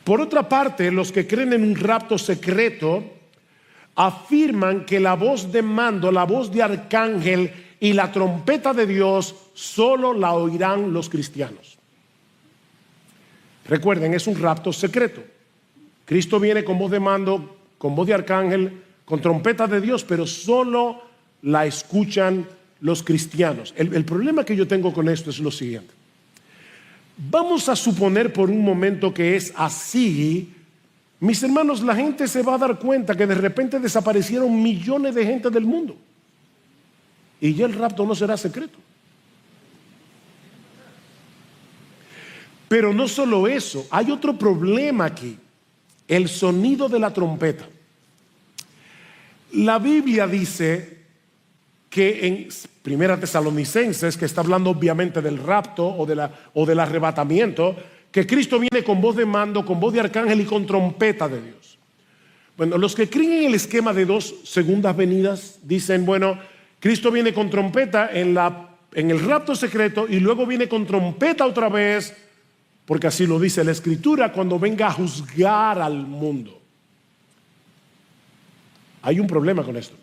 Por otra parte, los que creen en un rapto secreto afirman que la voz de mando, la voz de arcángel y la trompeta de Dios solo la oirán los cristianos. Recuerden, es un rapto secreto. Cristo viene con voz de mando, con voz de arcángel, con trompeta de Dios, pero solo la escuchan los cristianos. El problema que yo tengo con esto es lo siguiente. Vamos a suponer por un momento que es así. Mis hermanos, la gente se va a dar cuenta que de repente desaparecieron millones de gente del mundo. Y ya el rapto no será secreto. Pero no solo eso, hay otro problema aquí. El sonido de la trompeta. La Biblia dice que en Primera Tesalonicenses, que está hablando obviamente del rapto o del arrebatamiento, que Cristo viene con voz de mando, con voz de arcángel y con trompeta de Dios. Bueno, los que creen en el esquema de dos segundas venidas dicen, bueno, Cristo viene con trompeta en el rapto secreto y luego viene con trompeta otra vez, porque así lo dice la Escritura, cuando venga a juzgar al mundo. Hay un problema con esto.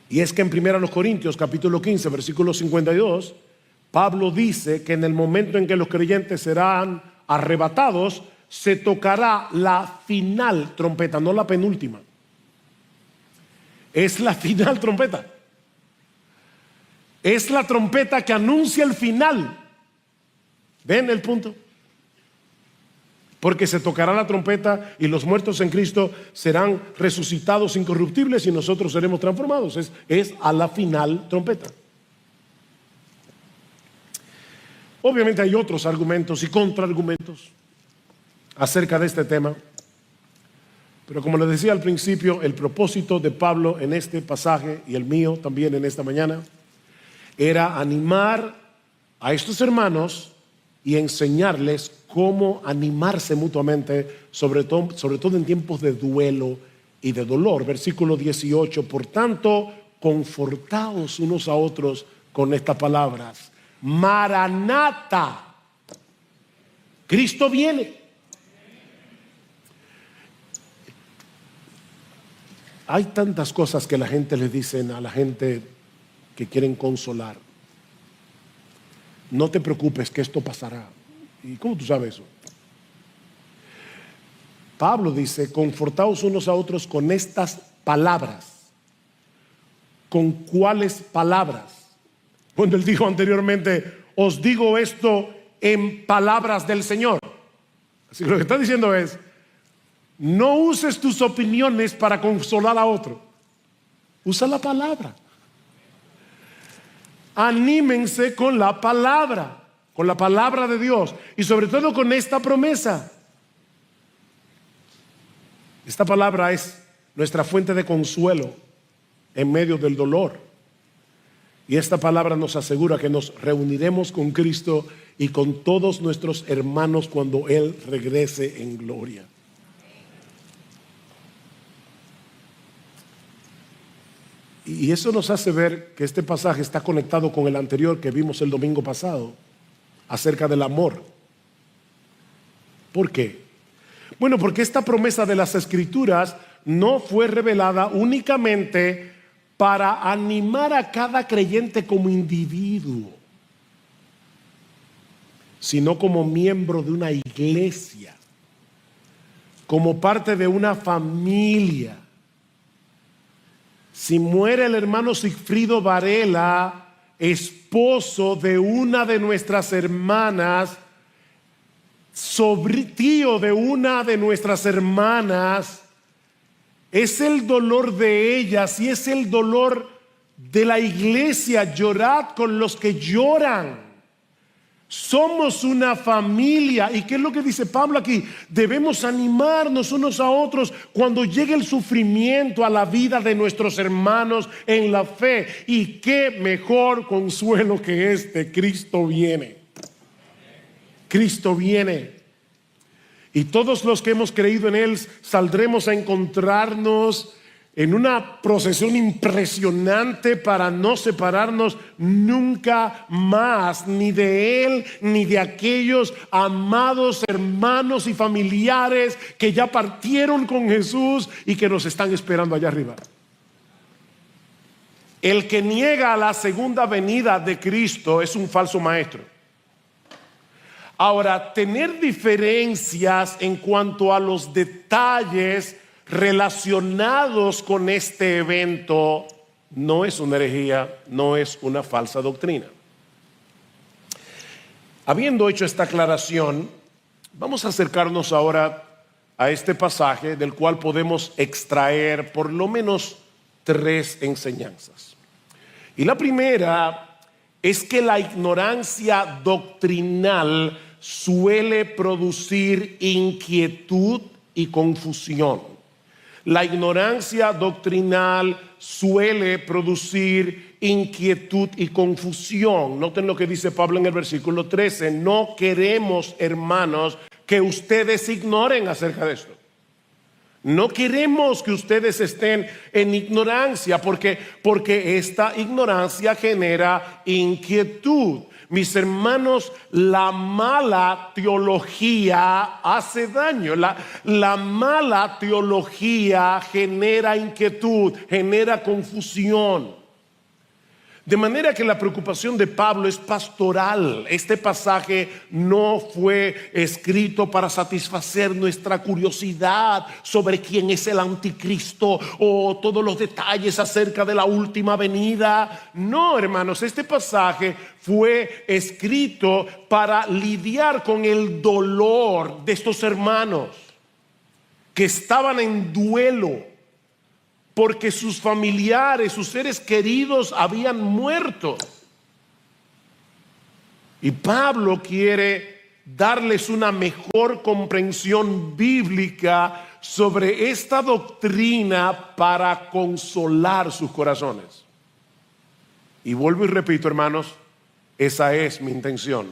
Y es que en 1 Corintios capítulo 15 versículo 52, Pablo dice que en el momento en que los creyentes serán arrebatados, se tocará la final trompeta, no la penúltima. Es la final trompeta. Es la trompeta que anuncia el final. ¿Ven el punto? Porque se tocará la trompeta y los muertos en Cristo serán resucitados incorruptibles y nosotros seremos transformados. Es a la final trompeta. Obviamente hay otros argumentos y contraargumentos acerca de este tema. Pero como les decía al principio, el propósito de Pablo en este pasaje y el mío también en esta mañana era animar a estos hermanos y enseñarles cómo animarse mutuamente, sobre todo en tiempos de duelo y de dolor. Versículo 18, por tanto, confortaos unos a otros con estas palabras. Maranata, Cristo viene. Hay tantas cosas que la gente le dicen a la gente que quieren consolar. No te preocupes que esto pasará. ¿Y cómo tú sabes eso? Pablo dice, confortaos unos a otros con estas palabras. ¿Con cuáles palabras? Cuando él dijo anteriormente, os digo esto en palabras del Señor. Así que lo que está diciendo es, no uses tus opiniones para consolar a otro. Usa la palabra. Anímense con la palabra de Dios y sobre todo con esta promesa. Esta palabra es nuestra fuente de consuelo en medio del dolor. Y esta palabra nos asegura que nos reuniremos con Cristo y con todos nuestros hermanos cuando Él regrese en gloria. Y eso nos hace ver que este pasaje está conectado con el anterior que vimos el domingo pasado, acerca del amor. ¿Por qué? Bueno, porque esta promesa de las Escrituras no fue revelada únicamente para animar a cada creyente como individuo, sino como miembro de una iglesia, como parte de una familia. Si muere el hermano Sigfrido Varela, esposo de una de nuestras hermanas, tío de una de nuestras hermanas, es el dolor de ellas y es el dolor de la iglesia. Llorad con los que lloran. Somos una familia. ¿Y qué es lo que dice Pablo aquí? Debemos animarnos unos a otros cuando llegue el sufrimiento a la vida de nuestros hermanos en la fe. Y qué mejor consuelo que este: Cristo viene. Cristo viene. Y todos los que hemos creído en Él saldremos a encontrarnos en una procesión impresionante para no separarnos nunca más, ni de Él, ni de aquellos amados hermanos y familiares que ya partieron con Jesús y que nos están esperando allá arriba. El que niega la segunda venida de Cristo es un falso maestro. Ahora, tener diferencias en cuanto a los detalles relacionados con este evento no es una herejía, no es una falsa doctrina. Habiendo hecho esta aclaración, vamos a acercarnos ahora a este pasaje del cual podemos extraer por lo menos 3 enseñanzas. Y la primera es que la ignorancia doctrinal suele producir inquietud y confusión. La ignorancia doctrinal suele producir inquietud y confusión. Noten lo que dice Pablo en el versículo 13. No queremos, hermanos, que ustedes ignoren acerca de esto. No queremos que ustedes estén en ignorancia porque esta ignorancia genera inquietud. Mis hermanos, la mala teología hace daño. La mala teología genera inquietud, genera confusión. De manera que la preocupación de Pablo es pastoral. Este pasaje no fue escrito para satisfacer nuestra curiosidad sobre quién es el anticristo o todos los detalles acerca de la última venida. No, hermanos, este pasaje fue escrito para lidiar con el dolor de estos hermanos que estaban en duelo porque sus familiares, sus seres queridos habían muerto. Y Pablo quiere darles una mejor comprensión bíblica sobre esta doctrina para consolar sus corazones. Y vuelvo y repito, hermanos, esa es mi intención.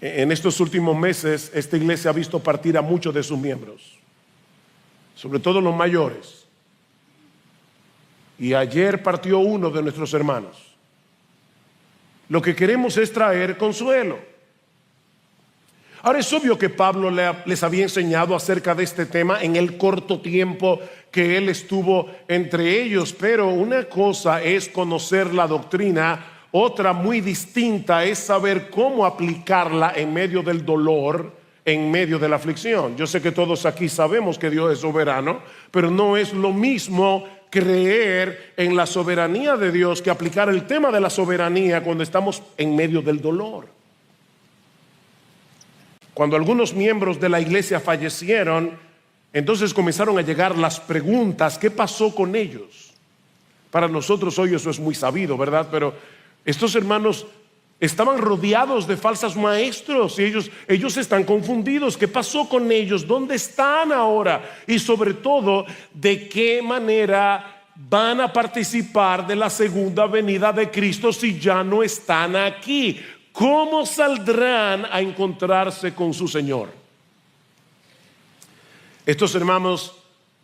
En estos últimos meses, esta iglesia ha visto partir a muchos de sus miembros, sobre todo los mayores. Y ayer partió uno de nuestros hermanos. Lo que queremos es traer consuelo. Ahora es obvio que Pablo les había enseñado acerca de este tema en el corto tiempo que él estuvo entre ellos, pero una cosa es conocer la doctrina, otra muy distinta es saber cómo aplicarla en medio del dolor, en medio de la aflicción. Yo sé que todos aquí sabemos que Dios es soberano, pero no es lo mismo creer en la soberanía de Dios que aplicar el tema de la soberanía cuando estamos en medio del dolor. Cuando algunos miembros de la iglesia fallecieron, entonces comenzaron a llegar las preguntas: ¿qué pasó con ellos? Para nosotros hoy eso es muy sabido, ¿verdad? Pero estos hermanos estaban rodeados de falsos maestros y ellos están confundidos. ¿Qué pasó con ellos? ¿Dónde están ahora? Y sobre todo, ¿de qué manera van a participar de la segunda venida de Cristo si ya no están aquí? ¿Cómo saldrán a encontrarse con su Señor? Estos hermanos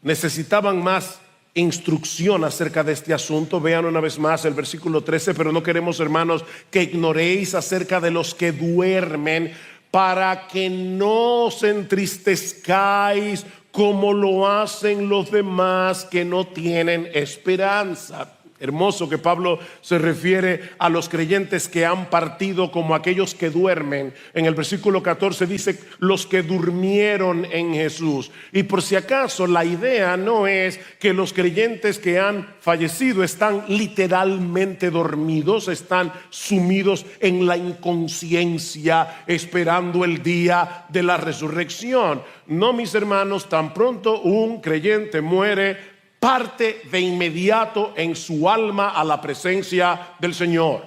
necesitaban más instrucción acerca de este asunto. Vean una vez más el versículo 13. Pero no queremos, hermanos, que ignoréis acerca de los que duermen, para que no os entristezcáis como lo hacen los demás que no tienen esperanza. Hermoso que Pablo se refiere a los creyentes que han partido como aquellos que duermen. En el versículo 14 dice los que durmieron en Jesús. Y por si acaso, la idea no es que los creyentes que han fallecido están literalmente dormidos, están sumidos en la inconsciencia esperando el día de la resurrección. No, mis hermanos, tan pronto un creyente muere, parte de inmediato en su alma a la presencia del Señor.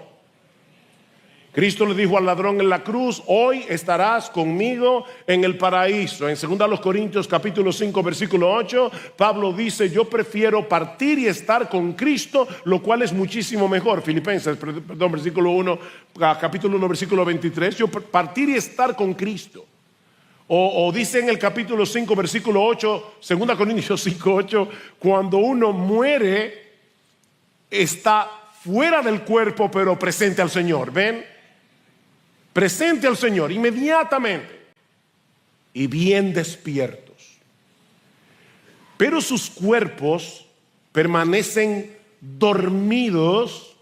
Cristo le dijo al ladrón en la cruz: hoy estarás conmigo en el paraíso. En 2 Corintios capítulo 5 versículo 8, Pablo dice: yo prefiero partir y estar con Cristo, lo cual es muchísimo mejor. Filipenses, versículo 1, capítulo 1 versículo 23, yo partir y estar con Cristo. O dice en el capítulo 5, versículo 8, 2 Corintios 5, 8, cuando uno muere, está fuera del cuerpo, pero presente al Señor. ¿Ven? Presente al Señor inmediatamente y bien despiertos. Pero sus cuerpos permanecen dormidos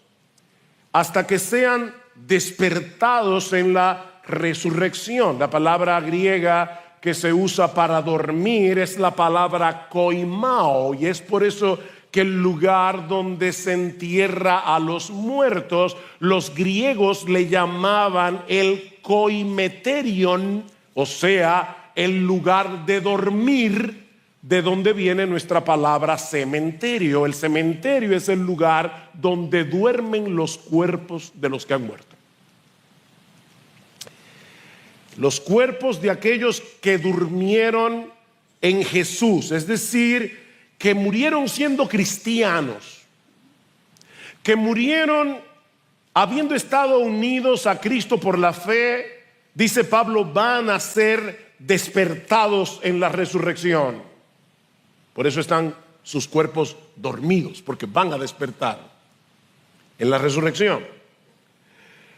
hasta que sean despertados en la resurrección. La palabra griega que se usa para dormir es la palabra koimao, y es por eso que el lugar donde se entierra a los muertos, los griegos le llamaban el koimeterion, o sea, el lugar de dormir, de donde viene nuestra palabra cementerio. El cementerio es el lugar donde duermen los cuerpos de los que han muerto. Los cuerpos de aquellos que durmieron en Jesús, es decir, que murieron siendo cristianos, que murieron habiendo estado unidos a Cristo por la fe, dice Pablo, van a ser despertados en la resurrección. Por eso están sus cuerpos dormidos, porque van a despertar en la resurrección.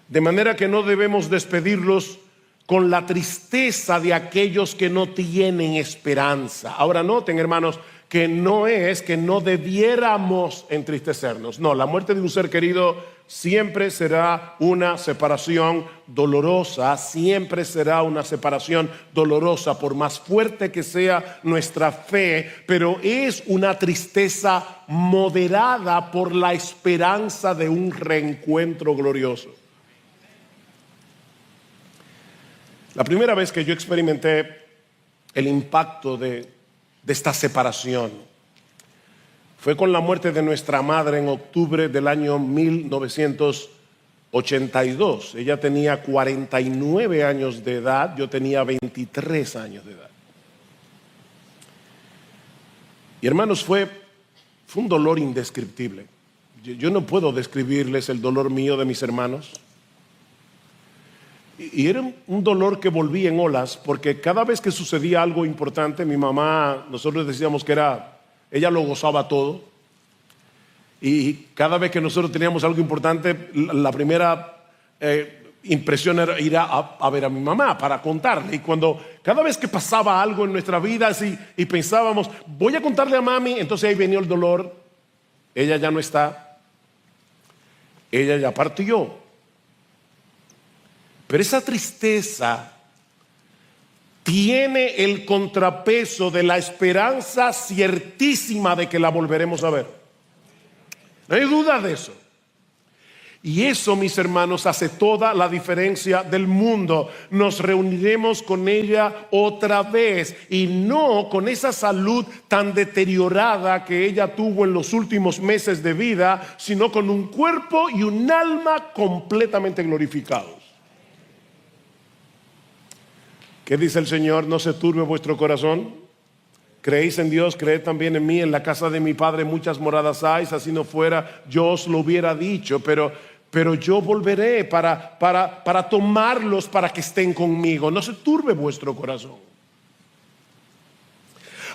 De manera que no debemos despedirlos con la tristeza de aquellos que no tienen esperanza. Ahora noten, hermanos, que no es que no debiéramos entristecernos. No, la muerte de un ser querido siempre será una separación dolorosa, siempre será una separación dolorosa, por más fuerte que sea nuestra fe, pero es una tristeza moderada por la esperanza de un reencuentro glorioso. La primera vez que yo experimenté el impacto de esta separación fue con la muerte de nuestra madre en octubre del año 1982. Ella tenía 49 años de edad, yo tenía 23 años de edad. Y hermanos, fue un dolor indescriptible. Yo no puedo describirles el dolor mío de mis hermanos. Y era un dolor que volvía en olas, porque cada vez que sucedía algo importante, mi mamá, nosotros decíamos que ella lo gozaba todo. Y cada vez que nosotros teníamos algo importante, la primera impresión era ir a ver a mi mamá para contarle. Y cada vez que pasaba algo en nuestra vida y pensábamos, voy a contarle a mami, entonces ahí venía el dolor. Ella ya no está, ella ya partió. Pero esa tristeza tiene el contrapeso de la esperanza ciertísima de que la volveremos a ver. No hay duda de eso. Y eso, mis hermanos, hace toda la diferencia del mundo. Nos reuniremos con ella otra vez, y no con esa salud tan deteriorada que ella tuvo en los últimos meses de vida, sino con un cuerpo y un alma completamente glorificados. ¿Qué dice el Señor? No se turbe vuestro corazón. Creéis en Dios, creed también en mí. En la casa de mi Padre muchas moradas hay. Si así no fuera, yo os lo hubiera dicho. Pero yo volveré para tomarlos, para que estén conmigo. No se turbe vuestro corazón.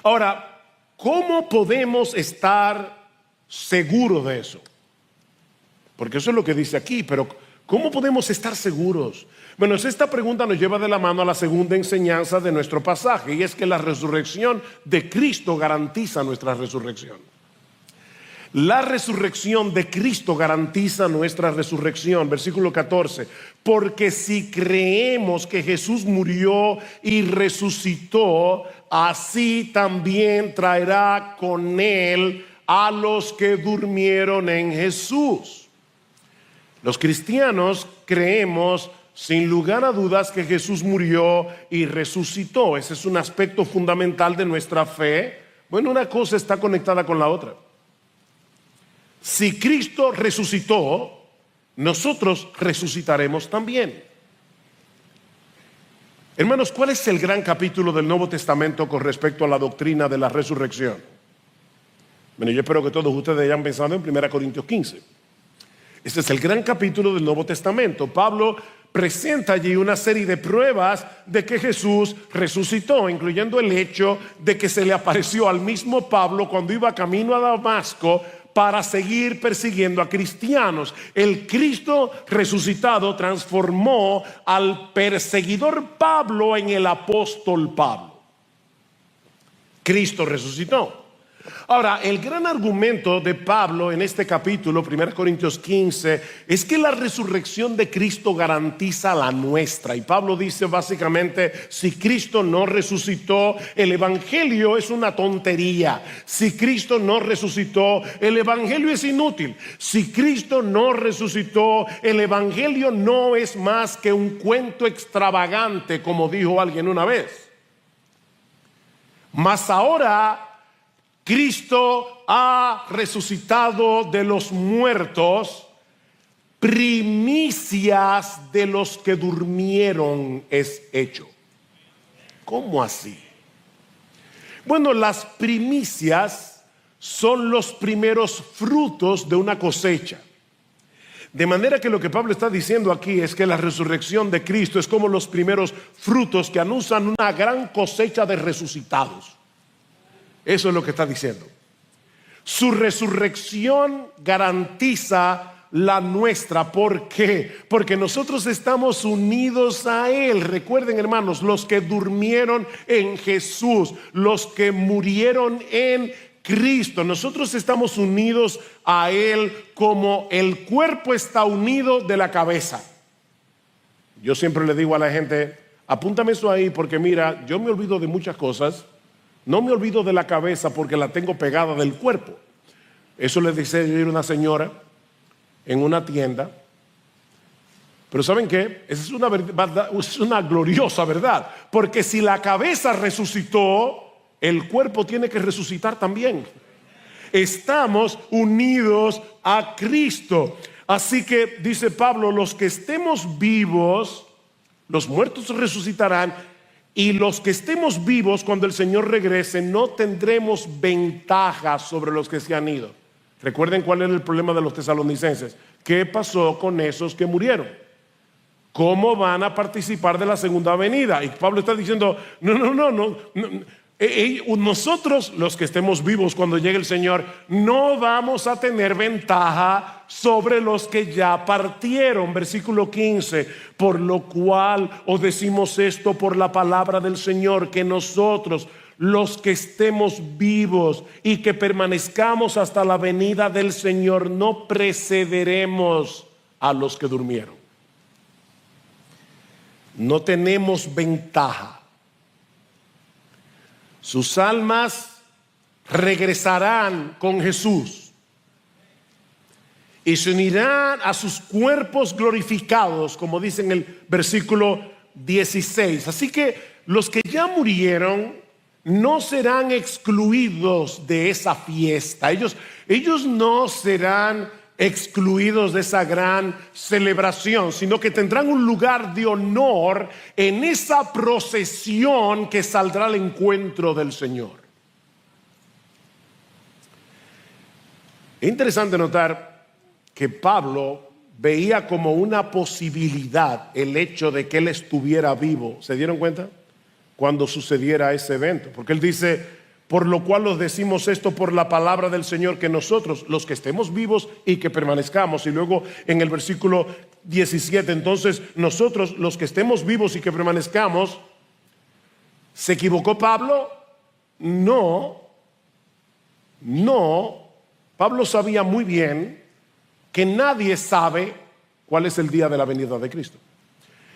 Ahora, ¿cómo podemos estar seguros de eso? Porque eso es lo que dice aquí, pero ¿cómo podemos estar seguros? Bueno, esta pregunta nos lleva de la mano a la segunda enseñanza de nuestro pasaje, y es que la resurrección de Cristo garantiza nuestra resurrección. La resurrección de Cristo garantiza nuestra resurrección. Versículo 14. Porque si creemos que Jesús murió y resucitó, así también traerá con él a los que durmieron en Jesús. Los cristianos creemos sin lugar a dudas que Jesús murió y resucitó. Ese es un aspecto fundamental de nuestra fe. Bueno, una cosa está conectada con la otra. Si Cristo resucitó, nosotros resucitaremos también. Hermanos, ¿cuál es el gran capítulo del Nuevo Testamento con respecto a la doctrina de la resurrección? Bueno, yo espero que todos ustedes hayan pensado en 1 Corintios 15. Este es el gran capítulo del Nuevo Testamento. Pablo presenta allí una serie de pruebas de que Jesús resucitó, incluyendo el hecho de que se le apareció al mismo Pablo cuando iba camino a Damasco para seguir persiguiendo a cristianos. El Cristo resucitado transformó al perseguidor Pablo en el apóstol Pablo. Cristo resucitó. Ahora, el gran argumento de Pablo en este capítulo, 1 Corintios 15, es que la resurrección de Cristo garantiza la nuestra. Y Pablo dice básicamente, si Cristo no resucitó, el evangelio es una tontería. Si Cristo no resucitó, el evangelio es inútil. Si Cristo no resucitó, el evangelio no es más que un cuento extravagante, como dijo alguien una vez. Mas ahora Cristo ha resucitado de los muertos, primicias de los que durmieron es hecho. ¿Cómo así? Bueno, las primicias son los primeros frutos de una cosecha. De manera que lo que Pablo está diciendo aquí es que la resurrección de Cristo es como los primeros frutos que anuncian una gran cosecha de resucitados. Eso es lo que está diciendo. Su resurrección garantiza la nuestra. ¿Por qué? Porque nosotros estamos unidos a Él. Recuerden, hermanos, los que durmieron en Jesús, los que murieron en Cristo, nosotros estamos unidos a Él como el cuerpo está unido de la cabeza. Yo siempre le digo a la gente, apúntame eso ahí porque mira, yo me olvido de muchas cosas. No me olvido de la cabeza porque la tengo pegada del cuerpo. Eso le dice a una señora en una tienda. Pero ¿saben qué? Esa es una verdad, es una gloriosa verdad. Porque si la cabeza resucitó, el cuerpo tiene que resucitar también. Estamos unidos a Cristo. Así que dice Pablo, los que estemos vivos, los muertos resucitarán. Y los que estemos vivos cuando el Señor regrese no tendremos ventaja sobre los que se han ido. Recuerden cuál era el problema de los tesalonicenses. ¿Qué pasó con esos que murieron? ¿Cómo van a participar de la segunda venida? Y Pablo está diciendo, no. Nosotros, los que estemos vivos cuando llegue el Señor, no vamos a tener ventaja sobre los que ya partieron. Versículo 15, por lo cual os decimos esto por la palabra del Señor, que nosotros, los que estemos vivos y que permanezcamos hasta la venida del Señor, no precederemos a los que durmieron. No tenemos ventaja. Sus almas regresarán con Jesús y se unirán a sus cuerpos glorificados, como dice en el versículo 16. Así que los que ya murieron no serán excluidos de esa fiesta. Ellos no serán excluidos de esa gran celebración, sino que tendrán un lugar de honor en esa procesión que saldrá al encuentro del Señor. Es interesante notar que Pablo veía como una posibilidad el hecho de que él estuviera vivo. ¿Se dieron cuenta? Cuando sucediera ese evento, porque él dice, por lo cual os decimos esto por la palabra del Señor, que nosotros, los que estemos vivos y que permanezcamos. Y luego en el versículo 17, entonces nosotros, los que estemos vivos y que permanezcamos. ¿Se equivocó Pablo? No. Pablo sabía muy bien que nadie sabe cuál es el día de la venida de Cristo.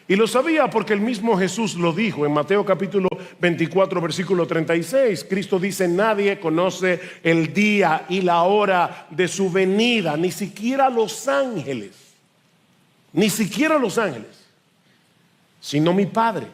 Y lo sabía porque el mismo Jesús lo dijo en Mateo capítulo 24 versículo 36. Cristo dice, nadie conoce el día y la hora de su venida, ni siquiera los ángeles, sino mi Padre.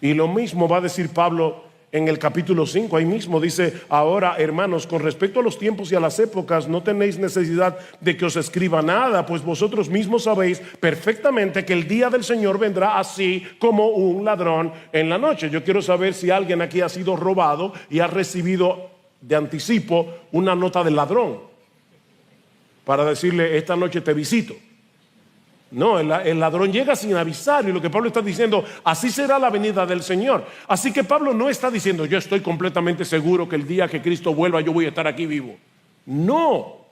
Y lo mismo va a decir Pablo en el capítulo 5, ahí mismo dice, ahora hermanos, con respecto a los tiempos y a las épocas, no tenéis necesidad de que os escriba nada, pues vosotros mismos sabéis perfectamente que el día del Señor vendrá así como un ladrón en la noche. Yo quiero saber si alguien aquí ha sido robado y ha recibido de anticipo una nota del ladrón para decirle, esta noche te visito. No, el ladrón llega sin avisar, y lo que Pablo está diciendo, así será la venida del Señor. Así que Pablo no está diciendo, yo estoy completamente seguro que el día que Cristo vuelva yo voy a estar aquí vivo. No,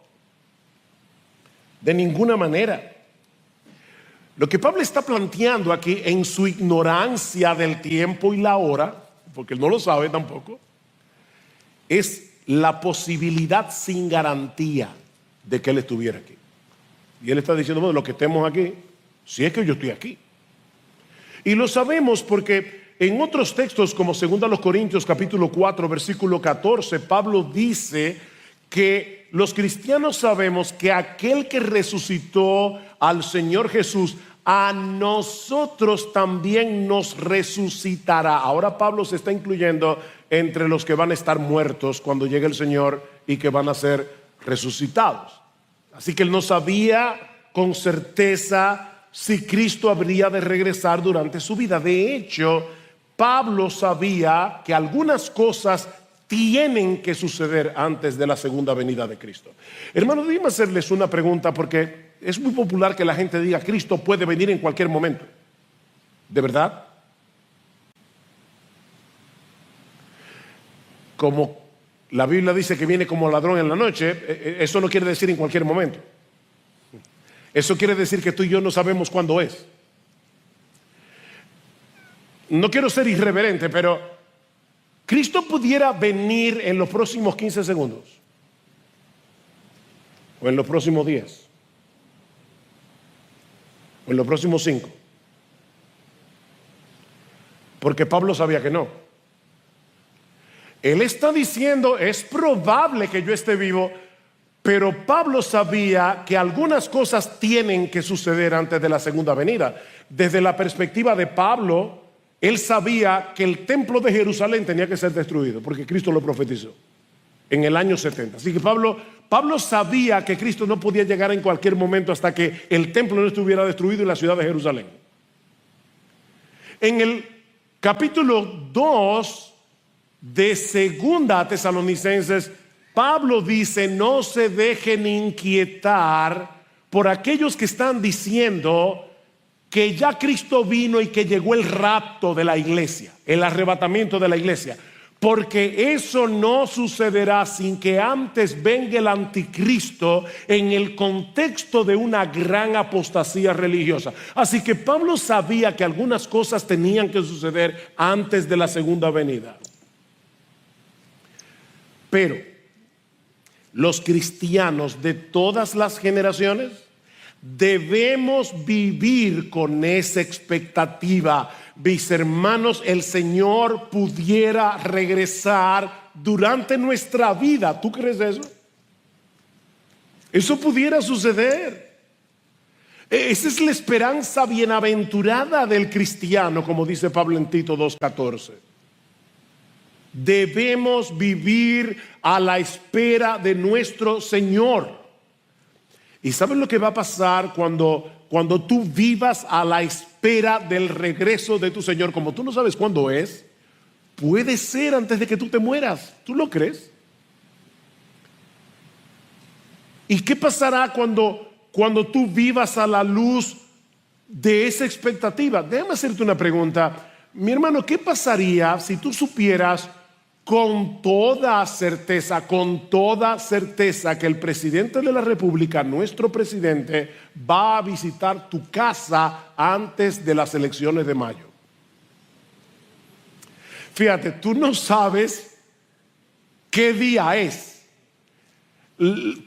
de ninguna manera. Lo que Pablo está planteando aquí, en su ignorancia del tiempo y la hora, porque él no lo sabe tampoco, es la posibilidad sin garantía de que él estuviera aquí. Y él está diciendo, bueno, los que estemos aquí, si es que yo estoy aquí. Y lo sabemos porque en otros textos, como 2 Corintios capítulo 4, versículo 14, Pablo dice que los cristianos sabemos que aquel que resucitó al Señor Jesús, a nosotros también nos resucitará. Ahora Pablo se está incluyendo entre los que van a estar muertos cuando llegue el Señor y que van a ser resucitados. Así que él no sabía con certeza si Cristo habría de regresar durante su vida. De hecho, Pablo sabía que algunas cosas tienen que suceder antes de la segunda venida de Cristo. Hermano, déjenme hacerles una pregunta, porque es muy popular que la gente diga Cristo puede venir en cualquier momento. ¿De verdad? Como la Biblia dice que viene como ladrón en la noche, eso no quiere decir en cualquier momento. Eso quiere decir que tú y yo no sabemos cuándo es. No quiero ser irreverente, pero Cristo pudiera venir en los próximos 15 segundos. O en los próximos 10. O en los próximos 5. Porque Pablo sabía que no. Él está diciendo, es probable que yo esté vivo, pero Pablo sabía que algunas cosas tienen que suceder antes de la segunda venida. Desde la perspectiva de Pablo, él sabía que el templo de Jerusalén tenía que ser destruido, porque Cristo lo profetizó en el año 70. Así que Pablo sabía que Cristo no podía llegar en cualquier momento hasta que el templo no estuviera destruido en la ciudad de Jerusalén. En el capítulo 2 de 2 Tesalonicenses, Pablo dice, no se dejen inquietar por aquellos que están diciendo que ya Cristo vino y que llegó el rapto de la iglesia, el arrebatamiento de la iglesia, porque eso no sucederá sin que antes venga el anticristo en el contexto de una gran apostasía religiosa. Así que Pablo sabía que algunas cosas tenían que suceder antes de la segunda venida. Pero los cristianos de todas las generaciones debemos vivir con esa expectativa. Mis hermanos, el Señor pudiera regresar durante nuestra vida. ¿Tú crees eso? Eso pudiera suceder. Esa es la esperanza bienaventurada del cristiano, como dice Pablo en Tito 2:14. Debemos vivir a la espera de nuestro Señor. ¿Y sabes lo que va a pasar cuando tú vivas a la espera del regreso de tu Señor? Como tú no sabes cuándo es, puede ser antes de que tú te mueras. ¿Tú lo crees? ¿Y qué pasará cuando tú vivas a la luz de esa expectativa? Déjame hacerte una pregunta. Mi hermano, ¿qué pasaría si tú supieras con toda certeza que el presidente de la República, nuestro presidente, va a visitar tu casa antes de las elecciones de mayo? Fíjate, tú no sabes qué día es,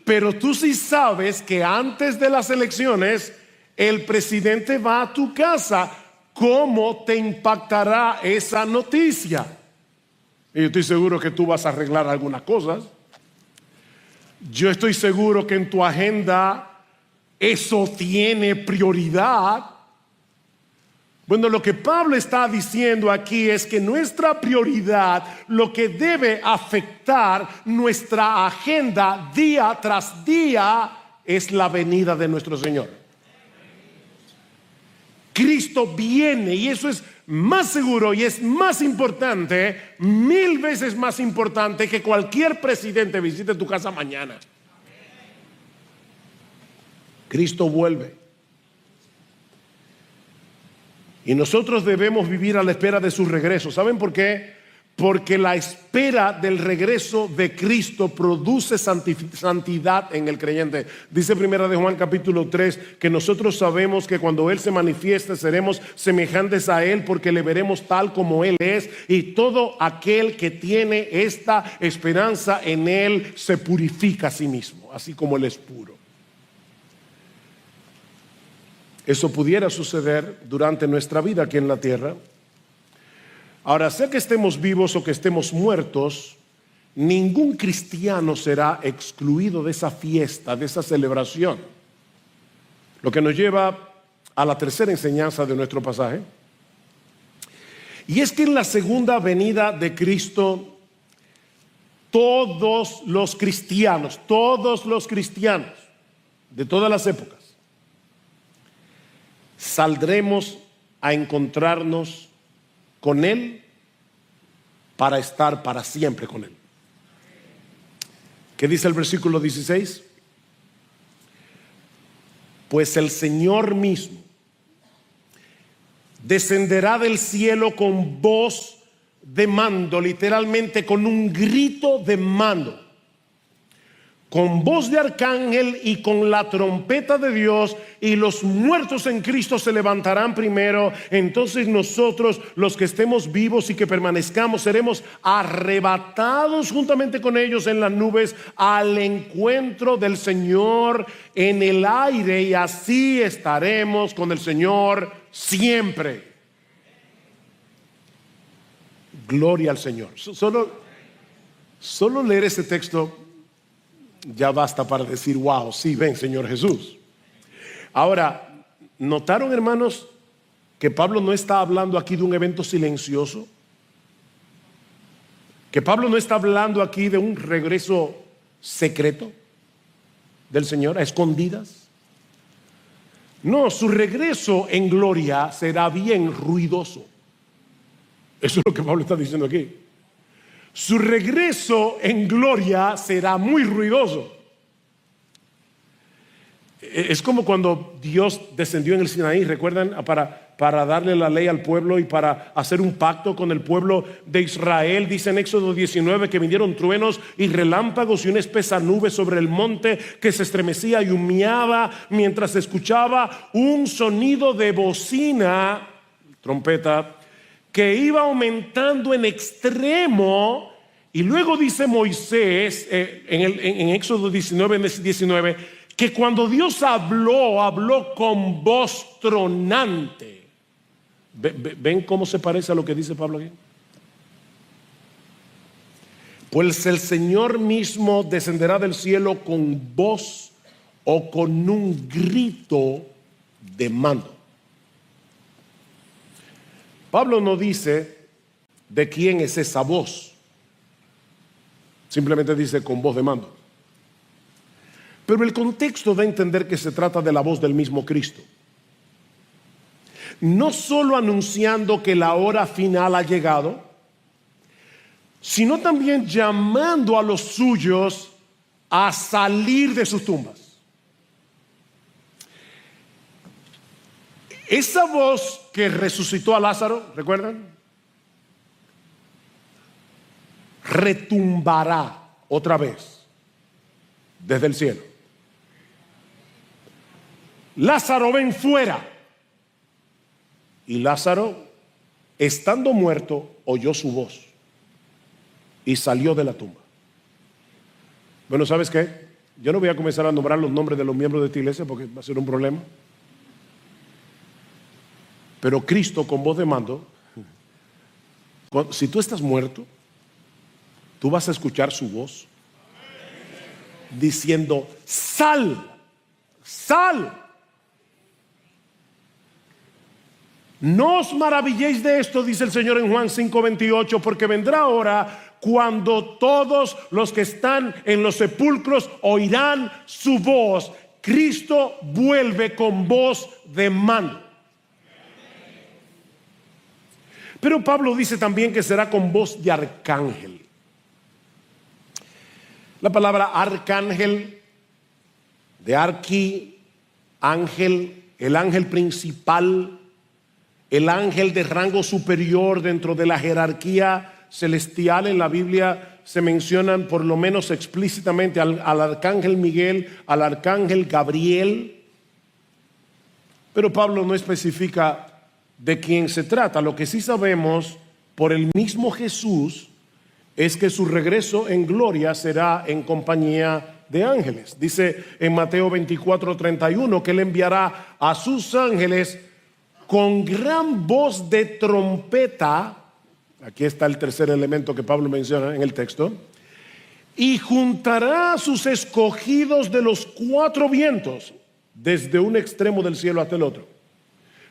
pero tú sí sabes que antes de las elecciones el presidente va a tu casa. ¿Cómo te impactará esa noticia? Y yo estoy seguro que tú vas a arreglar algunas cosas. Yo estoy seguro que en tu agenda eso tiene prioridad. Bueno, lo que Pablo está diciendo aquí es que nuestra prioridad, lo que debe afectar nuestra agenda día tras día, es la venida de nuestro Señor. Cristo viene, y eso es más seguro y es más importante, 1000 veces más importante que cualquier presidente visite tu casa mañana. Cristo vuelve. Y nosotros debemos vivir a la espera de su regreso. ¿Saben por qué? Porque la espera del regreso de Cristo produce santidad en el creyente. Dice Primera de Juan capítulo 3 que nosotros sabemos que cuando Él se manifieste seremos semejantes a Él porque le veremos tal como Él es. Y todo aquel que tiene esta esperanza en Él se purifica a sí mismo, así como Él es puro. Eso pudiera suceder durante nuestra vida aquí en la tierra. Ahora, sea que estemos vivos o que estemos muertos, ningún cristiano será excluido de esa fiesta, de esa celebración. Lo que nos lleva a la tercera enseñanza de nuestro pasaje. Y es que en la segunda venida de Cristo, todos los cristianos de todas las épocas, saldremos a encontrarnos con Él para estar para siempre con Él. ¿Qué dice el versículo 16? Pues el Señor mismo descenderá del cielo con voz de mando, literalmente con un grito de mando, con voz de arcángel y con la trompeta de Dios, y los muertos en Cristo se levantarán primero. Entonces nosotros, los que estemos vivos y que permanezcamos, seremos arrebatados juntamente con ellos en las nubes al encuentro del Señor en el aire, y así estaremos con el Señor siempre. Gloria al Señor. Solo leer ese texto ya basta para decir, wow, sí, ven, Señor Jesús. Ahora, ¿notaron, hermanos, que Pablo no está hablando aquí de un evento silencioso? Que Pablo no está hablando aquí de un regreso secreto del Señor, a escondidas. No, su regreso en gloria será bien ruidoso. Eso es lo que Pablo está diciendo aquí. Su regreso en gloria será muy ruidoso. Es como cuando Dios descendió en el Sinaí, ¿recuerdan? Para darle la ley al pueblo y para hacer un pacto con el pueblo de Israel. Dice en Éxodo 19 que vinieron truenos y relámpagos y una espesa nube sobre el monte que se estremecía y humeaba mientras se escuchaba un sonido de bocina, trompeta, que iba aumentando en extremo. Y luego dice Moisés en Éxodo 19, que cuando Dios habló con voz tronante. ¿Ven cómo se parece a lo que dice Pablo aquí? Pues el Señor mismo descenderá del cielo con voz o con un grito de mando. Pablo no dice de quién es esa voz. Simplemente dice con voz de mando. Pero el contexto da a entender que se trata de la voz del mismo Cristo. No solo anunciando que la hora final ha llegado, sino también llamando a los suyos a salir de sus tumbas. Esa voz que resucitó a Lázaro, ¿recuerdan? Retumbará otra vez desde el cielo. Lázaro, ven fuera. Y Lázaro, estando muerto, oyó su voz y salió de la tumba. Bueno, ¿sabes qué? Yo no voy a comenzar a nombrar los nombres de los miembros de esta iglesia porque va a ser un problema. Pero Cristo con voz de mando, si tú estás muerto, tú vas a escuchar su voz diciendo: sal, sal. No os maravilléis de esto, dice el Señor en Juan 5:28, porque vendrá hora cuando todos los que están en los sepulcros oirán su voz. Cristo vuelve con voz de mando. Pero Pablo dice también que será con voz de arcángel. La palabra arcángel, de arqui, ángel, el ángel principal, el ángel de rango superior dentro de la jerarquía celestial. En la Biblia se mencionan por lo menos explícitamente al arcángel Miguel, al arcángel Gabriel, pero Pablo no especifica de quién se trata. Lo que sí sabemos por el mismo Jesús es que su regreso en gloria será en compañía de ángeles. Dice en Mateo 24:31 que él enviará a sus ángeles con gran voz de trompeta. Aquí está el tercer elemento que Pablo menciona en el texto. Y juntará a sus escogidos de los cuatro vientos, desde un extremo del cielo hasta el otro.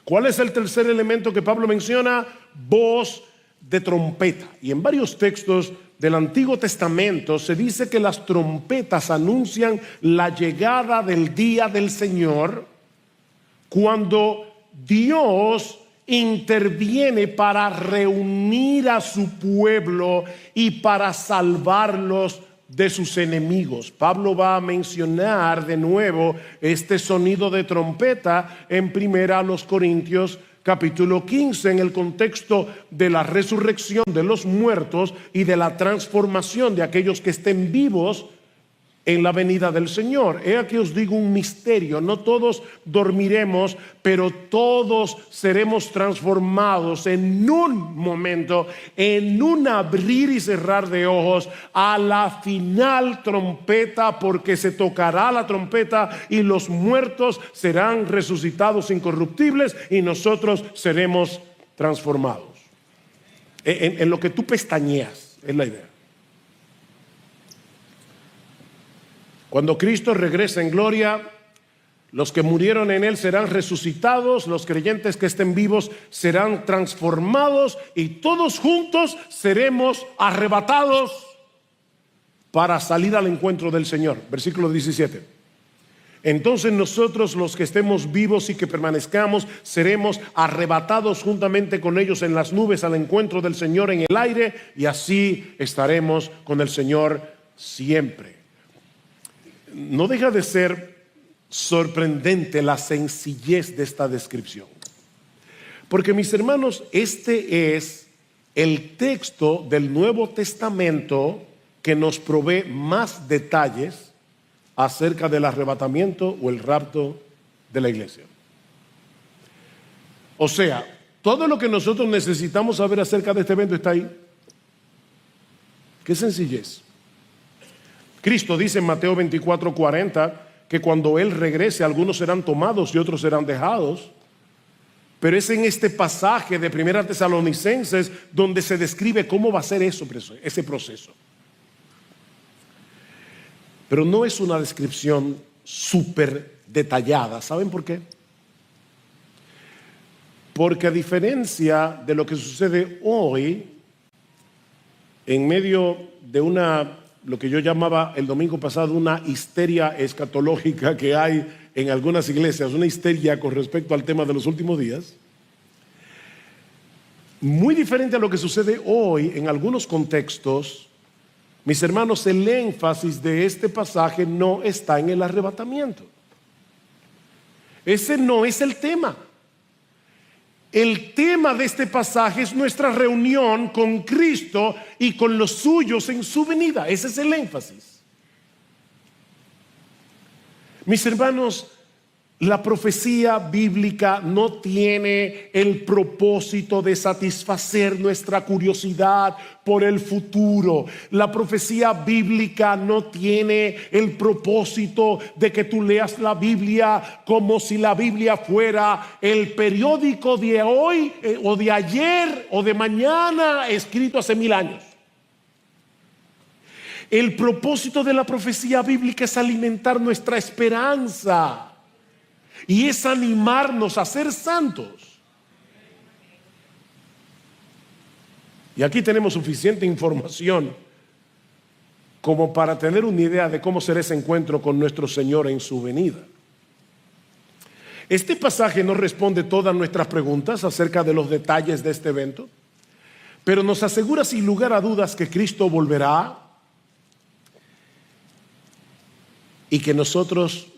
¿Cuál es el tercer elemento que Pablo menciona? Voz de trompeta. Y en varios textos del Antiguo Testamento se dice que las trompetas anuncian la llegada del día del Señor, cuando Dios interviene para reunir a su pueblo y para salvarlos de sus enemigos. Pablo va a mencionar de nuevo este sonido de trompeta en 1 Corintios capítulo 15, en el contexto de la resurrección de los muertos y de la transformación de aquellos que estén vivos en la venida del Señor. He aquí os digo un misterio: no todos dormiremos, pero todos seremos transformados en un momento, en un abrir y cerrar de ojos, a la final trompeta, porque se tocará la trompeta y los muertos serán resucitados incorruptibles y nosotros seremos transformados. En lo que tú pestañeas es la idea. Cuando Cristo regrese en gloria, los que murieron en Él serán resucitados, los creyentes que estén vivos serán transformados y todos juntos seremos arrebatados para salir al encuentro del Señor. Versículo 17. Entonces nosotros, los que estemos vivos y que permanezcamos, seremos arrebatados juntamente con ellos en las nubes al encuentro del Señor en el aire, y así estaremos con el Señor siempre. No deja de ser sorprendente la sencillez de esta descripción, porque, mis hermanos, este es el texto del Nuevo Testamento que nos provee más detalles acerca del arrebatamiento o el rapto de la iglesia. O sea, todo lo que nosotros necesitamos saber acerca de este evento está ahí. Qué sencillez. Cristo dice en Mateo 24:40 que cuando Él regrese, algunos serán tomados y otros serán dejados. Pero es en este pasaje de 1 Tesalonicenses donde se describe cómo va a ser ese proceso. Pero no es una descripción súper detallada. ¿Saben por qué? Porque, a diferencia de lo que sucede hoy, en medio de lo que yo llamaba el domingo pasado una histeria escatológica que hay en algunas iglesias, una histeria con respecto al tema de los últimos días, muy diferente a lo que sucede hoy en algunos contextos, mis hermanos, el énfasis de este pasaje no está en el arrebatamiento. Ese no es el tema. El tema de este pasaje es nuestra reunión con Cristo y con los suyos en su venida. Ese es el énfasis. Mis hermanos, la profecía bíblica no tiene el propósito de satisfacer nuestra curiosidad por el futuro. La profecía bíblica no tiene el propósito de que tú leas la Biblia como si la Biblia fuera el periódico de hoy o de ayer o de mañana, escrito hace 1000 años. El propósito de la profecía bíblica es alimentar nuestra esperanza y es animarnos a ser santos. Y aquí tenemos suficiente información como para tener una idea de cómo será ese encuentro con nuestro Señor en su venida. Este pasaje no responde todas nuestras preguntas acerca de los detalles de este evento, pero nos asegura sin lugar a dudas que Cristo volverá y que nosotros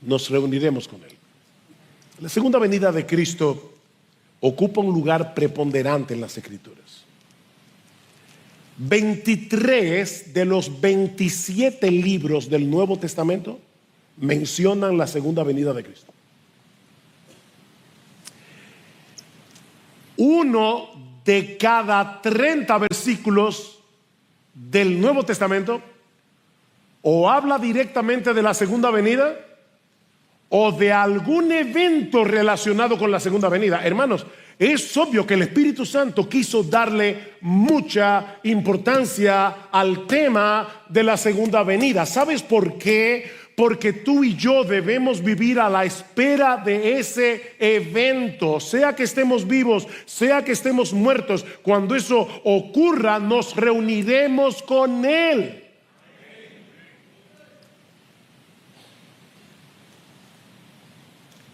nos reuniremos con Él. La segunda venida de Cristo ocupa un lugar preponderante en las Escrituras. 23 de los 27 libros del Nuevo Testamento mencionan la segunda venida de Cristo. Uno de cada 30 versículos del Nuevo Testamento o habla directamente de la segunda venida o de algún evento relacionado con la segunda venida. Hermanos, es obvio que el Espíritu Santo quiso darle mucha importancia al tema de la segunda venida. ¿Sabes por qué? Porque tú y yo debemos vivir a la espera de ese evento, sea que estemos vivos, sea que estemos muertos. Cuando eso ocurra, nos reuniremos con Él.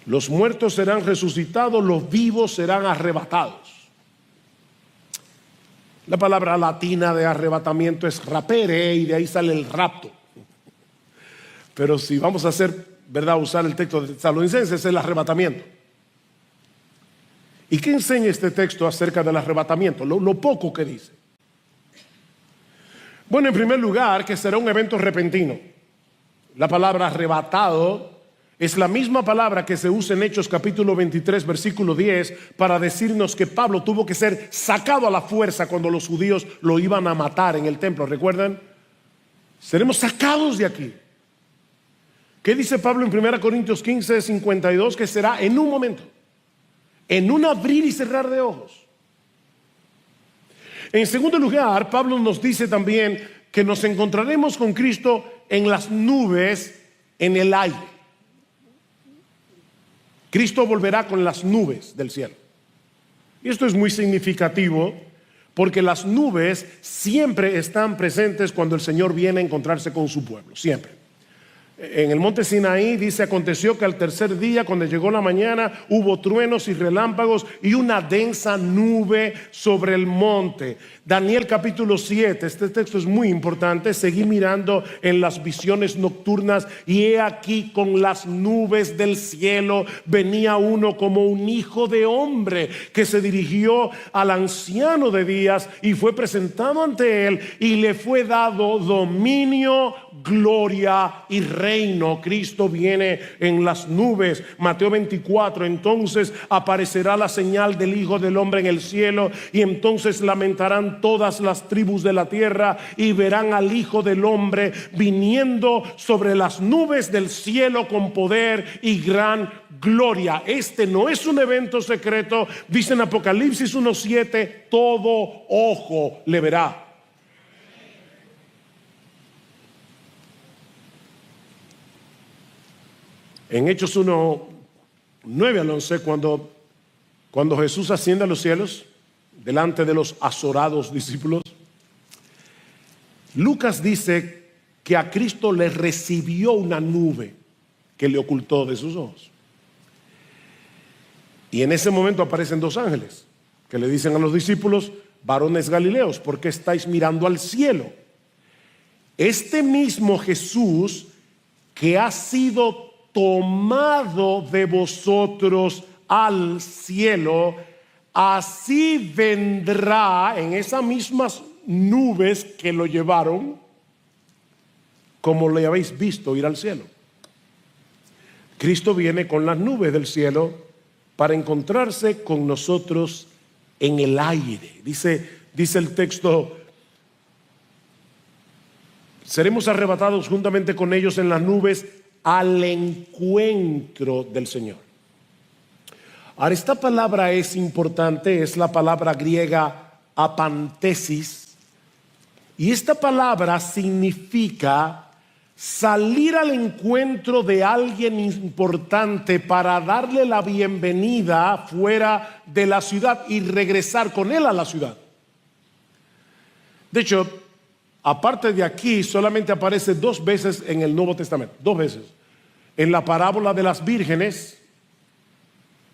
Los muertos serán resucitados, los vivos serán arrebatados. La palabra latina de arrebatamiento es rapere y de ahí sale el rapto. Pero si vamos a hacer, ¿verdad?, usar el texto de Tesalonicenses, es el arrebatamiento. ¿Y qué enseña este texto acerca del arrebatamiento? Lo poco que dice. Bueno, en primer lugar, que será un evento repentino. La palabra arrebatado es la misma palabra que se usa en Hechos capítulo 23, versículo 10, para decirnos que Pablo tuvo que ser sacado a la fuerza cuando los judíos lo iban a matar en el templo. ¿Recuerdan? Seremos sacados de aquí. ¿Qué dice Pablo en 1 Corintios 15, 52? Que será en un momento, en un abrir y cerrar de ojos. En segundo lugar, Pablo nos dice también que nos encontraremos con Cristo en las nubes, en el aire. Cristo volverá con las nubes del cielo. Y esto es muy significativo porque las nubes siempre están presentes cuando el Señor viene a encontrarse con su pueblo, siempre. En el monte Sinaí dice: aconteció que al tercer día, cuando llegó la mañana, hubo truenos y relámpagos y una densa nube sobre el monte. Daniel capítulo 7, este texto es muy importante. Seguí mirando en las visiones nocturnas y he aquí con las nubes del cielo venía uno como un hijo de hombre, que se dirigió al anciano de días y fue presentado ante él y le fue dado dominio, gloria y reino. Cristo viene en las nubes. Mateo 24: entonces aparecerá la señal del Hijo del Hombre en el cielo, y entonces lamentarán todas las tribus de la tierra y verán al Hijo del Hombre viniendo sobre las nubes del cielo con poder y gran gloria. Este no es un evento secreto. Dice en Apocalipsis 1:7: todo ojo le verá. En Hechos 1, 9 al 11, cuando Jesús asciende a los cielos delante de los azorados discípulos, Lucas dice que a Cristo le recibió una nube que le ocultó de sus ojos. Y en ese momento aparecen dos ángeles que le dicen a los discípulos: varones galileos, ¿por qué estáis mirando al cielo? Este mismo Jesús que ha sido tomado de vosotros al cielo, así vendrá en esas mismas nubes que lo llevaron, como le habéis visto ir al cielo. Cristo viene con las nubes del cielo para encontrarse con nosotros en el aire. Dice el texto: seremos arrebatados juntamente con ellos en las nubes al encuentro del Señor. Ahora, esta palabra es importante, es la palabra griega apantesis, y esta palabra significa salir al encuentro de alguien importante para darle la bienvenida fuera de la ciudad y regresar con él a la ciudad. De hecho, aparte de aquí, solamente aparece 2 veces en el Nuevo Testamento, 2 veces. En la parábola de las vírgenes,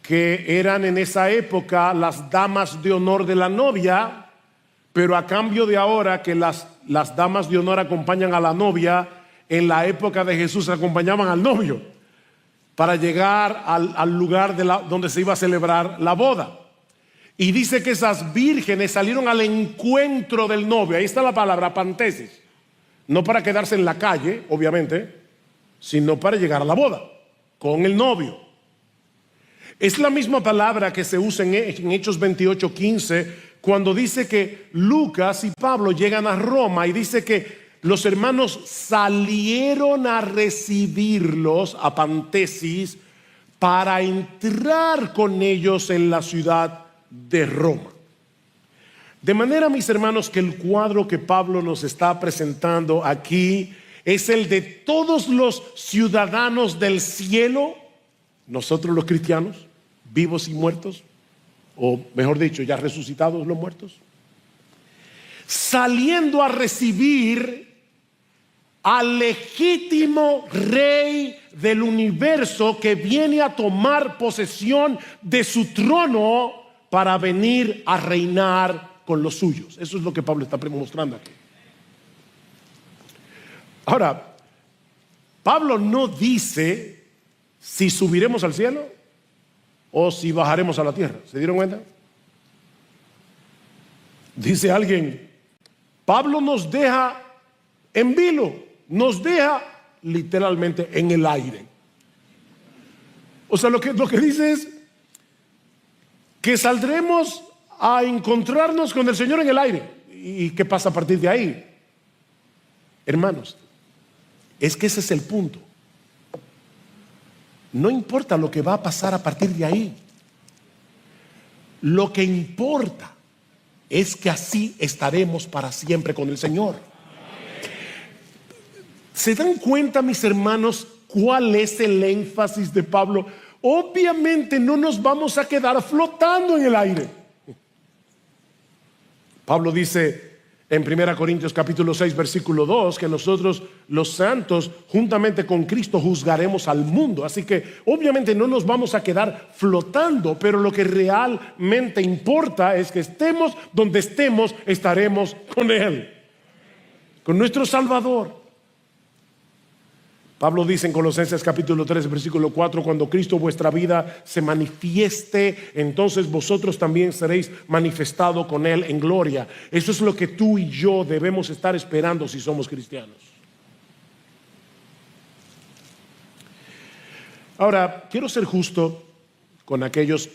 que eran en esa época las damas de honor de la novia, pero a cambio de ahora que las damas de honor acompañan a la novia, en la época de Jesús acompañaban al novio para llegar al lugar donde se iba a celebrar la boda. Y dice que esas vírgenes salieron al encuentro del novio. Ahí está la palabra pantesis. No para quedarse en la calle, obviamente, sino para llegar a la boda con el novio. Es la misma palabra que se usa en Hechos 28:15, cuando dice que Lucas y Pablo llegan a Roma y dice que los hermanos salieron a recibirlos, a pantesis, para entrar con ellos en la ciudad de Roma. De manera, mis hermanos, que el cuadro que Pablo nos está presentando aquí es el de todos los ciudadanos del cielo, nosotros los cristianos, vivos y muertos, o mejor dicho, ya resucitados los muertos, saliendo a recibir al legítimo rey del universo que viene a tomar posesión de su trono para venir a reinar con los suyos. Eso es lo que Pablo está mostrando aquí. Ahora, Pablo no dice si subiremos al cielo o si bajaremos a la tierra. ¿Se dieron cuenta? Dice alguien, Pablo nos deja en vilo, nos deja literalmente en el aire. O sea, lo que dice es que saldremos a encontrarnos con el Señor en el aire. ¿Y qué pasa a partir de ahí? Hermanos, es que ese es el punto. No importa lo que va a pasar a partir de ahí. Lo que importa es que así estaremos para siempre con el Señor. ¿Se dan cuenta, mis hermanos, cuál es el énfasis de Pablo? Obviamente no nos vamos a quedar flotando en el aire. Pablo dice en 1 Corintios capítulo 6 versículo 2 que nosotros los santos juntamente con Cristo juzgaremos al mundo. Así que obviamente no nos vamos a quedar flotando, pero lo que realmente importa es que estemos donde estemos, estaremos con Él, con nuestro Salvador. Pablo dice en Colosenses capítulo 3 versículo 4, cuando Cristo vuestra vida se manifieste, entonces vosotros también seréis manifestados con Él en gloria. Eso es lo que tú y yo debemos estar esperando si somos cristianos. Ahora, quiero ser justo con aquellos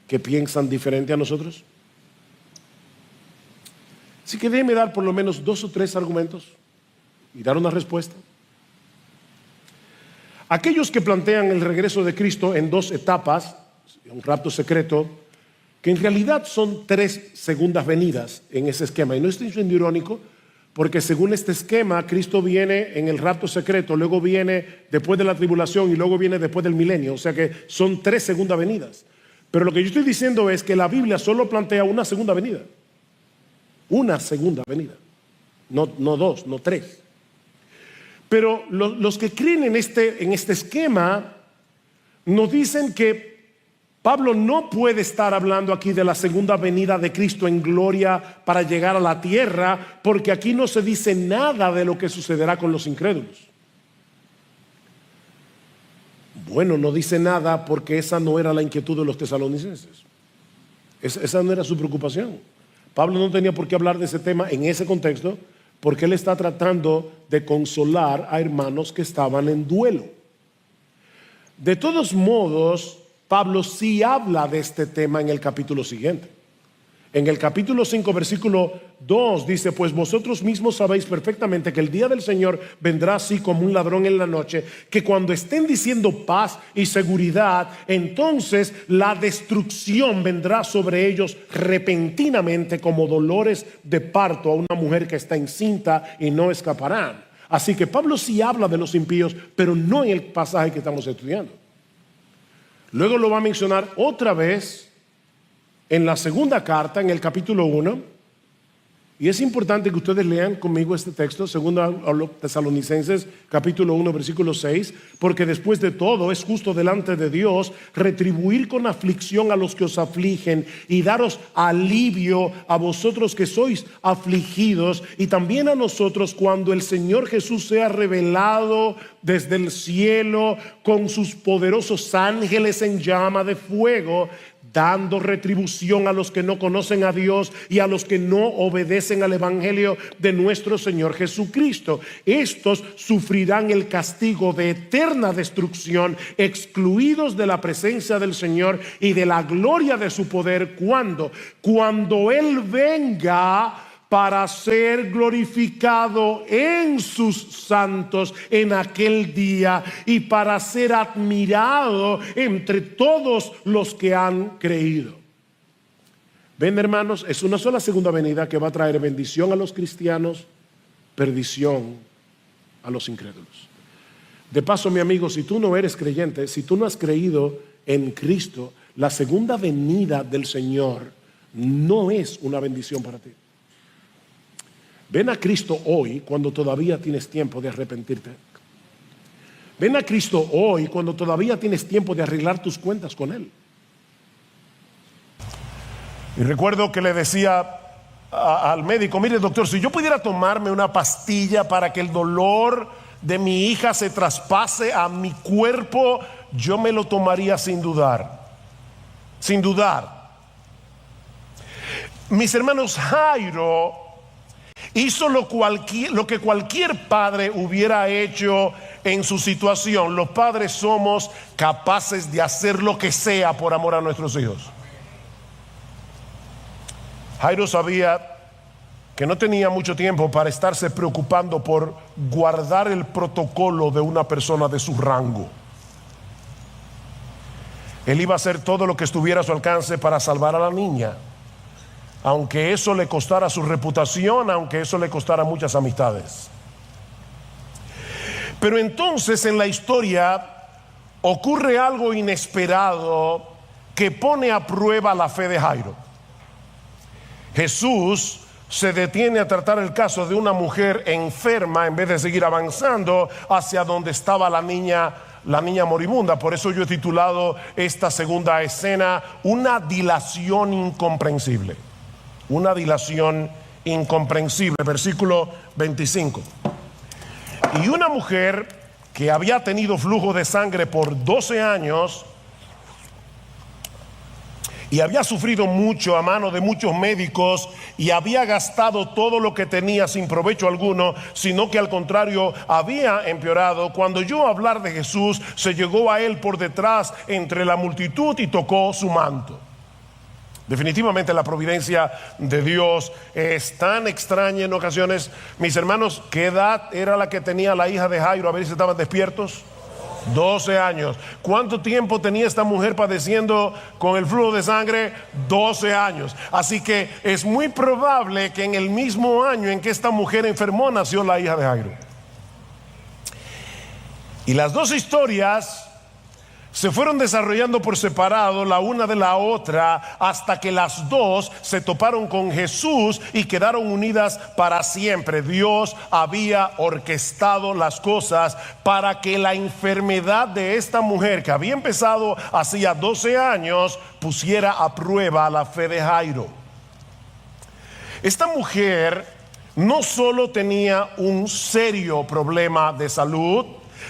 que piensan diferente a nosotros. Así que déjeme dar por lo menos 2 o 3 argumentos y dar una respuesta. Aquellos que plantean el regreso de Cristo en 2 etapas, un rapto secreto, que en realidad son 3 segundas venidas en ese esquema. Y no estoy siendo irónico, porque según este esquema, Cristo viene en el rapto secreto, luego viene después de la tribulación y luego viene después del milenio. O sea que son 3 segundas venidas. Pero lo que yo estoy diciendo es que la Biblia solo plantea una segunda venida. Una segunda venida. No 2, no 3. Pero los que creen en este esquema nos dicen que Pablo no puede estar hablando aquí de la segunda venida de Cristo en gloria para llegar a la tierra, porque aquí no se dice nada de lo que sucederá con los incrédulos. Bueno, no dice nada porque esa no era la inquietud de los tesalonicenses. Esa no era su preocupación. Pablo no tenía por qué hablar de ese tema en ese contexto, porque él está tratando de consolar a hermanos que estaban en duelo. De todos modos, Pablo sí habla de este tema en el capítulo siguiente. En el capítulo 5, versículo 2 dice, pues vosotros mismos sabéis perfectamente que el día del Señor vendrá así como un ladrón en la noche, que cuando estén diciendo paz y seguridad, entonces la destrucción vendrá sobre ellos repentinamente como dolores de parto a una mujer que está encinta y no escaparán. Así que Pablo sí habla de los impíos, pero no en el pasaje que estamos estudiando. Luego lo va a mencionar otra vez en la segunda carta, en el capítulo 1, y es importante que ustedes lean conmigo este texto, segundo a los Tesalonicenses, capítulo 1, versículo 6, porque después de todo es justo delante de Dios retribuir con aflicción a los que os afligen y daros alivio a vosotros que sois afligidos, y también a nosotros cuando el Señor Jesús sea revelado desde el cielo con sus poderosos ángeles en llama de fuego, dando retribución a los que no conocen a Dios y a los que no obedecen al evangelio de nuestro Señor Jesucristo. Estos sufrirán el castigo de eterna destrucción, excluidos de la presencia del Señor y de la gloria de su poder cuando Él venga para ser glorificado en sus santos en aquel día y para ser admirado entre todos los que han creído. Ven, hermanos, es una sola segunda venida que va a traer bendición a los cristianos, perdición a los incrédulos. De paso, mi amigo, si tú no eres creyente, si tú no has creído en Cristo, la segunda venida del Señor no es una bendición para ti. Ven a Cristo hoy cuando todavía tienes tiempo de arrepentirte. Ven a Cristo hoy cuando todavía tienes tiempo de arreglar tus cuentas con Él. Y recuerdo que le decía al médico: mire, doctor, si yo pudiera tomarme una pastilla para que el dolor de mi hija se traspase a mi cuerpo, yo me lo tomaría sin dudar. Sin dudar. Mis hermanos, Jairo hizo lo que cualquier padre hubiera hecho en su situación. Los padres somos capaces de hacer lo que sea por amor a nuestros hijos. Jairo sabía que no tenía mucho tiempo para estarse preocupando por guardar el protocolo de una persona de su rango. Él iba a hacer todo lo que estuviera a su alcance para salvar a la niña, aunque eso le costara su reputación, aunque eso le costara muchas amistades. Pero entonces en la historia ocurre algo inesperado que pone a prueba la fe de Jairo. Jesús se detiene a tratar el caso de una mujer enferma en vez de seguir avanzando hacia donde estaba la niña moribunda. Por eso yo he titulado esta segunda escena una dilación incomprensible. Una dilación incomprensible. Versículo 25. Y una mujer que había tenido flujo de sangre por 12 años y había sufrido mucho a mano de muchos médicos y había gastado todo lo que tenía sin provecho alguno, sino que al contrario había empeorado, cuando oyó hablar de Jesús, se llegó a él por detrás entre la multitud y tocó su manto. Definitivamente la providencia de Dios es tan extraña en ocasiones. Mis hermanos, ¿qué edad era la que tenía la hija de Jairo? A ver si estaban despiertos. 12 años. ¿Cuánto tiempo tenía esta mujer padeciendo con el flujo de sangre? 12 años. Así que es muy probable que en el mismo año en que esta mujer enfermó nació la hija de Jairo. Y las dos historias se fueron desarrollando por separado la una de la otra hasta que las dos se toparon con Jesús y quedaron unidas para siempre. Dios había orquestado las cosas para que la enfermedad de esta mujer, que había empezado hacía 12 años, pusiera a prueba la fe de Jairo. Esta mujer no solo tenía un serio problema de salud,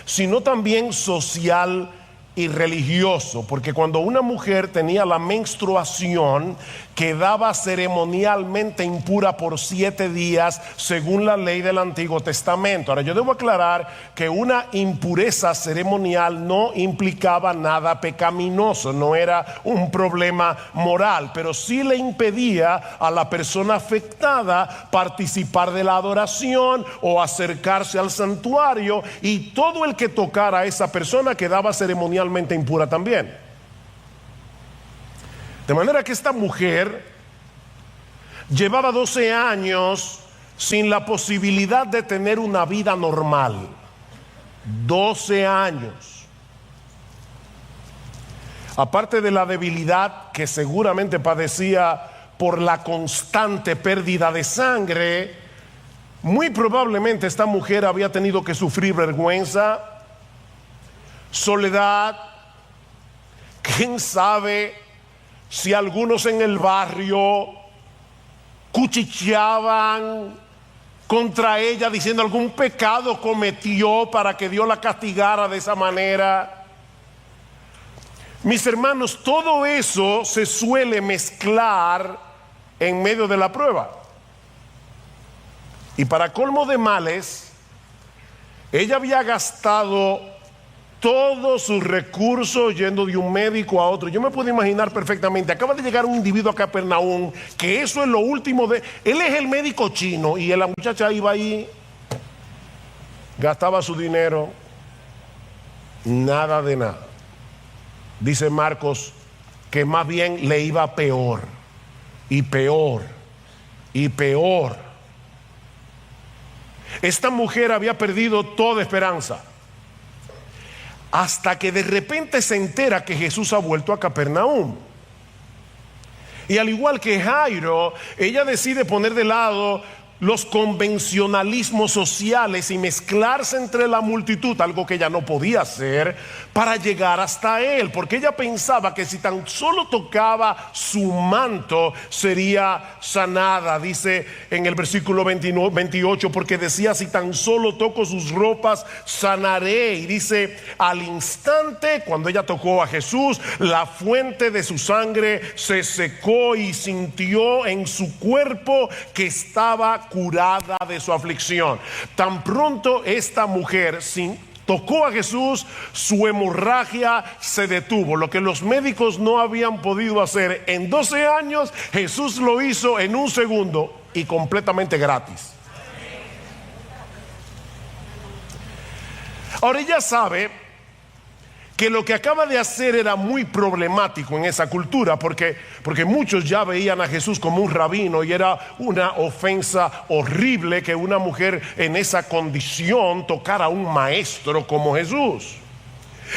sino también social y religioso, porque cuando una mujer tenía la menstruación quedaba ceremonialmente impura por 7 días según la ley del Antiguo Testamento. Ahora yo debo aclarar que una impureza ceremonial no implicaba nada pecaminoso, no era un problema moral, pero sí le impedía a la persona afectada participar de la adoración o acercarse al santuario, y todo el que tocara a esa persona quedaba ceremonialmente impura también. De manera que esta mujer llevaba 12 años sin la posibilidad de tener una vida normal. 12 años. Aparte de la debilidad que seguramente padecía por la constante pérdida de sangre, muy probablemente esta mujer había tenido que sufrir vergüenza, soledad. ¿Quién sabe si algunos en el barrio cuchicheaban contra ella diciendo algún pecado cometió para que Dios la castigara de esa manera? Mis hermanos, todo eso se suele mezclar en medio de la prueba. Y para colmo de males, ella había gastado todos sus recursos yendo de un médico a otro. Yo me puedo imaginar perfectamente, acaba de llegar un individuo a Capernaum, que eso es lo último de... Él es el médico chino y la muchacha iba ahí, gastaba su dinero, nada de nada. Dice Marcos que más bien le iba peor y peor y peor. Esta mujer había perdido toda esperanza hasta que de repente se entera que Jesús ha vuelto a Capernaum. Y al igual que Jairo, ella decide poner de lado los convencionalismos sociales y mezclarse entre la multitud, algo que ella no podía hacer, para llegar hasta él, porque ella pensaba que si tan solo tocaba su manto sería sanada. Dice en el versículo 28, porque decía: si tan solo toco sus ropas sanaré. Y dice: al instante, cuando ella tocó a Jesús, la fuente de su sangre se secó y sintió en su cuerpo que estaba curada de su aflicción. Tan pronto esta mujer tocó a Jesús, su hemorragia se detuvo. Lo que los médicos no habían podido hacer en 12 años, Jesús lo hizo en un segundo y completamente gratis. Ahora ella sabe que lo que acaba de hacer era muy problemático en esa cultura, porque muchos ya veían a Jesús como un rabino, y era una ofensa horrible que una mujer en esa condición tocara a un maestro como Jesús.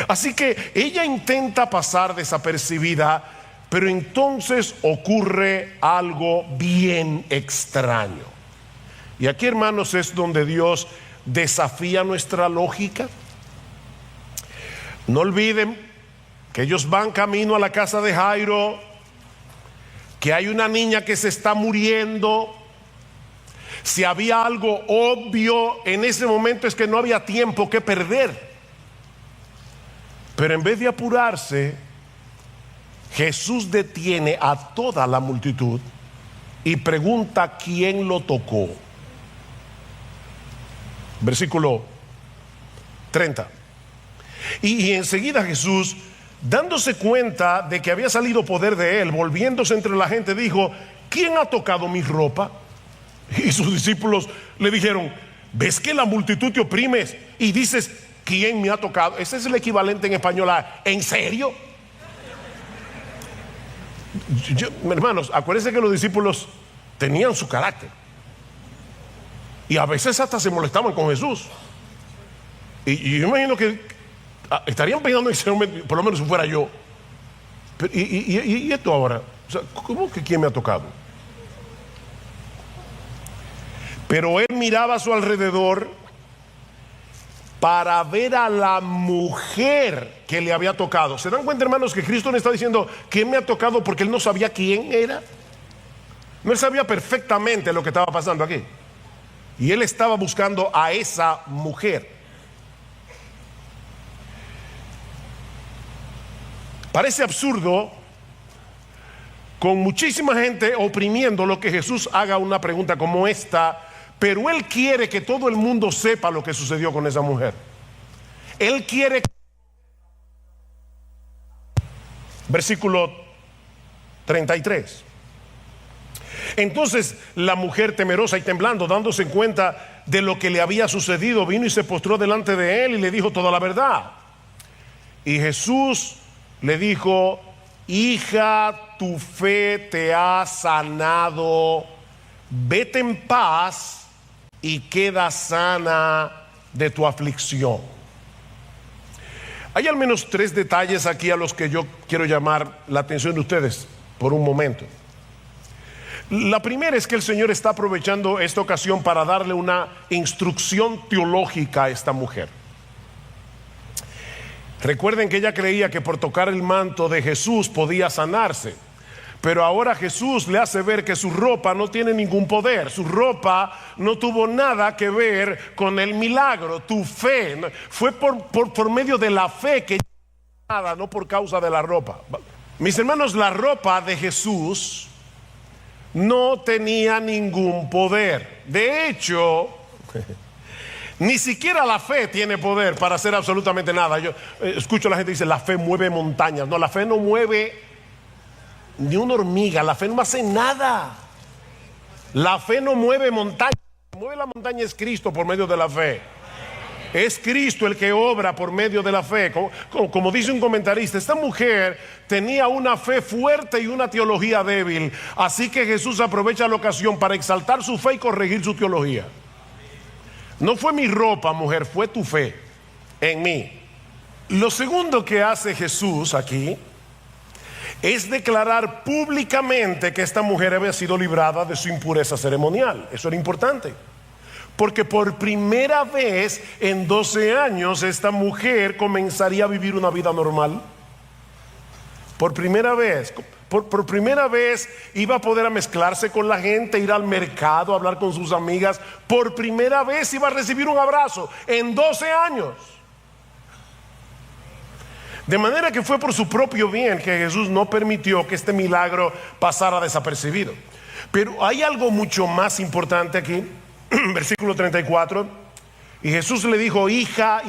Así que ella intenta pasar desapercibida, pero entonces ocurre algo bien extraño. Y aquí, hermanos, es donde Dios desafía nuestra lógica. No olviden que ellos van camino a la casa de Jairo, que hay una niña que se está muriendo. Si había algo obvio en ese momento, es que no había tiempo que perder. Pero en vez de apurarse, Jesús detiene a toda la multitud y pregunta quién lo tocó. Versículo 30. Y enseguida Jesús, dándose cuenta de que había salido poder de él, volviéndose entre la gente, dijo: ¿quién ha tocado mi ropa? Y sus discípulos le dijeron: ¿ves que la multitud te oprimes y dices quién me ha tocado? Ese es el equivalente en español a ¿en serio? Hermanos, acuérdense que los discípulos tenían su carácter y a veces hasta se molestaban con Jesús. Y yo imagino que estarían pensando en, por lo menos si fuera yo. Pero, ¿y esto ahora? O sea, ¿cómo que quién me ha tocado? Pero él miraba a su alrededor para ver a la mujer que le había tocado. ¿Se dan cuenta, hermanos, que Cristo no está diciendo quién me ha tocado porque él no sabía quién era? No, él sabía perfectamente lo que estaba pasando aquí. Y él estaba buscando a esa mujer. Parece absurdo, con muchísima gente oprimiendo, lo que Jesús haga una pregunta como esta, pero él quiere que todo el mundo sepa lo que sucedió con esa mujer. Él quiere. Versículo 33. Entonces la mujer, temerosa y temblando, dándose cuenta de lo que le había sucedido, vino y se postró delante de él y le dijo toda la verdad. Y Jesús le dijo: hija, tu fe te ha sanado, vete en paz y queda sana de tu aflicción. Hay al menos 3 detalles aquí a los que yo quiero llamar la atención de ustedes por un momento. La primera es que el Señor está aprovechando esta ocasión para darle una instrucción teológica a esta mujer. Recuerden que ella creía que por tocar el manto de Jesús podía sanarse, pero ahora Jesús le hace ver que su ropa no tiene ningún poder. Su ropa no tuvo nada que ver con el milagro. Tu fe fue por medio de la fe que nada, no por causa de la ropa. Mis hermanos, la ropa de Jesús no tenía ningún poder. De hecho, ni siquiera la fe tiene poder para hacer absolutamente nada. Yo escucho a la gente que dice, la fe mueve montañas. No, la fe no mueve ni una hormiga, la fe no hace nada. La fe no mueve montañas. Mueve la montaña es Cristo por medio de la fe. Es Cristo el que obra por medio de la fe. Como dice un comentarista, esta mujer tenía una fe fuerte y una teología débil. Así que Jesús aprovecha la ocasión para exaltar su fe y corregir su teología. No fue mi ropa, mujer, fue tu fe en mí. Lo segundo que hace Jesús aquí es declarar públicamente que esta mujer había sido librada de su impureza ceremonial. Eso era importante. Porque por primera vez en 12 años esta mujer comenzaría a vivir una vida normal. Por primera vez, por primera vez iba a poder mezclarse con la gente, ir al mercado, hablar con sus amigas. Por primera vez iba a recibir un abrazo en 12 años. De manera que fue por su propio bien que Jesús no permitió que este milagro pasara desapercibido. Pero hay algo mucho más importante aquí. Versículo 34. Y Jesús le dijo: hija,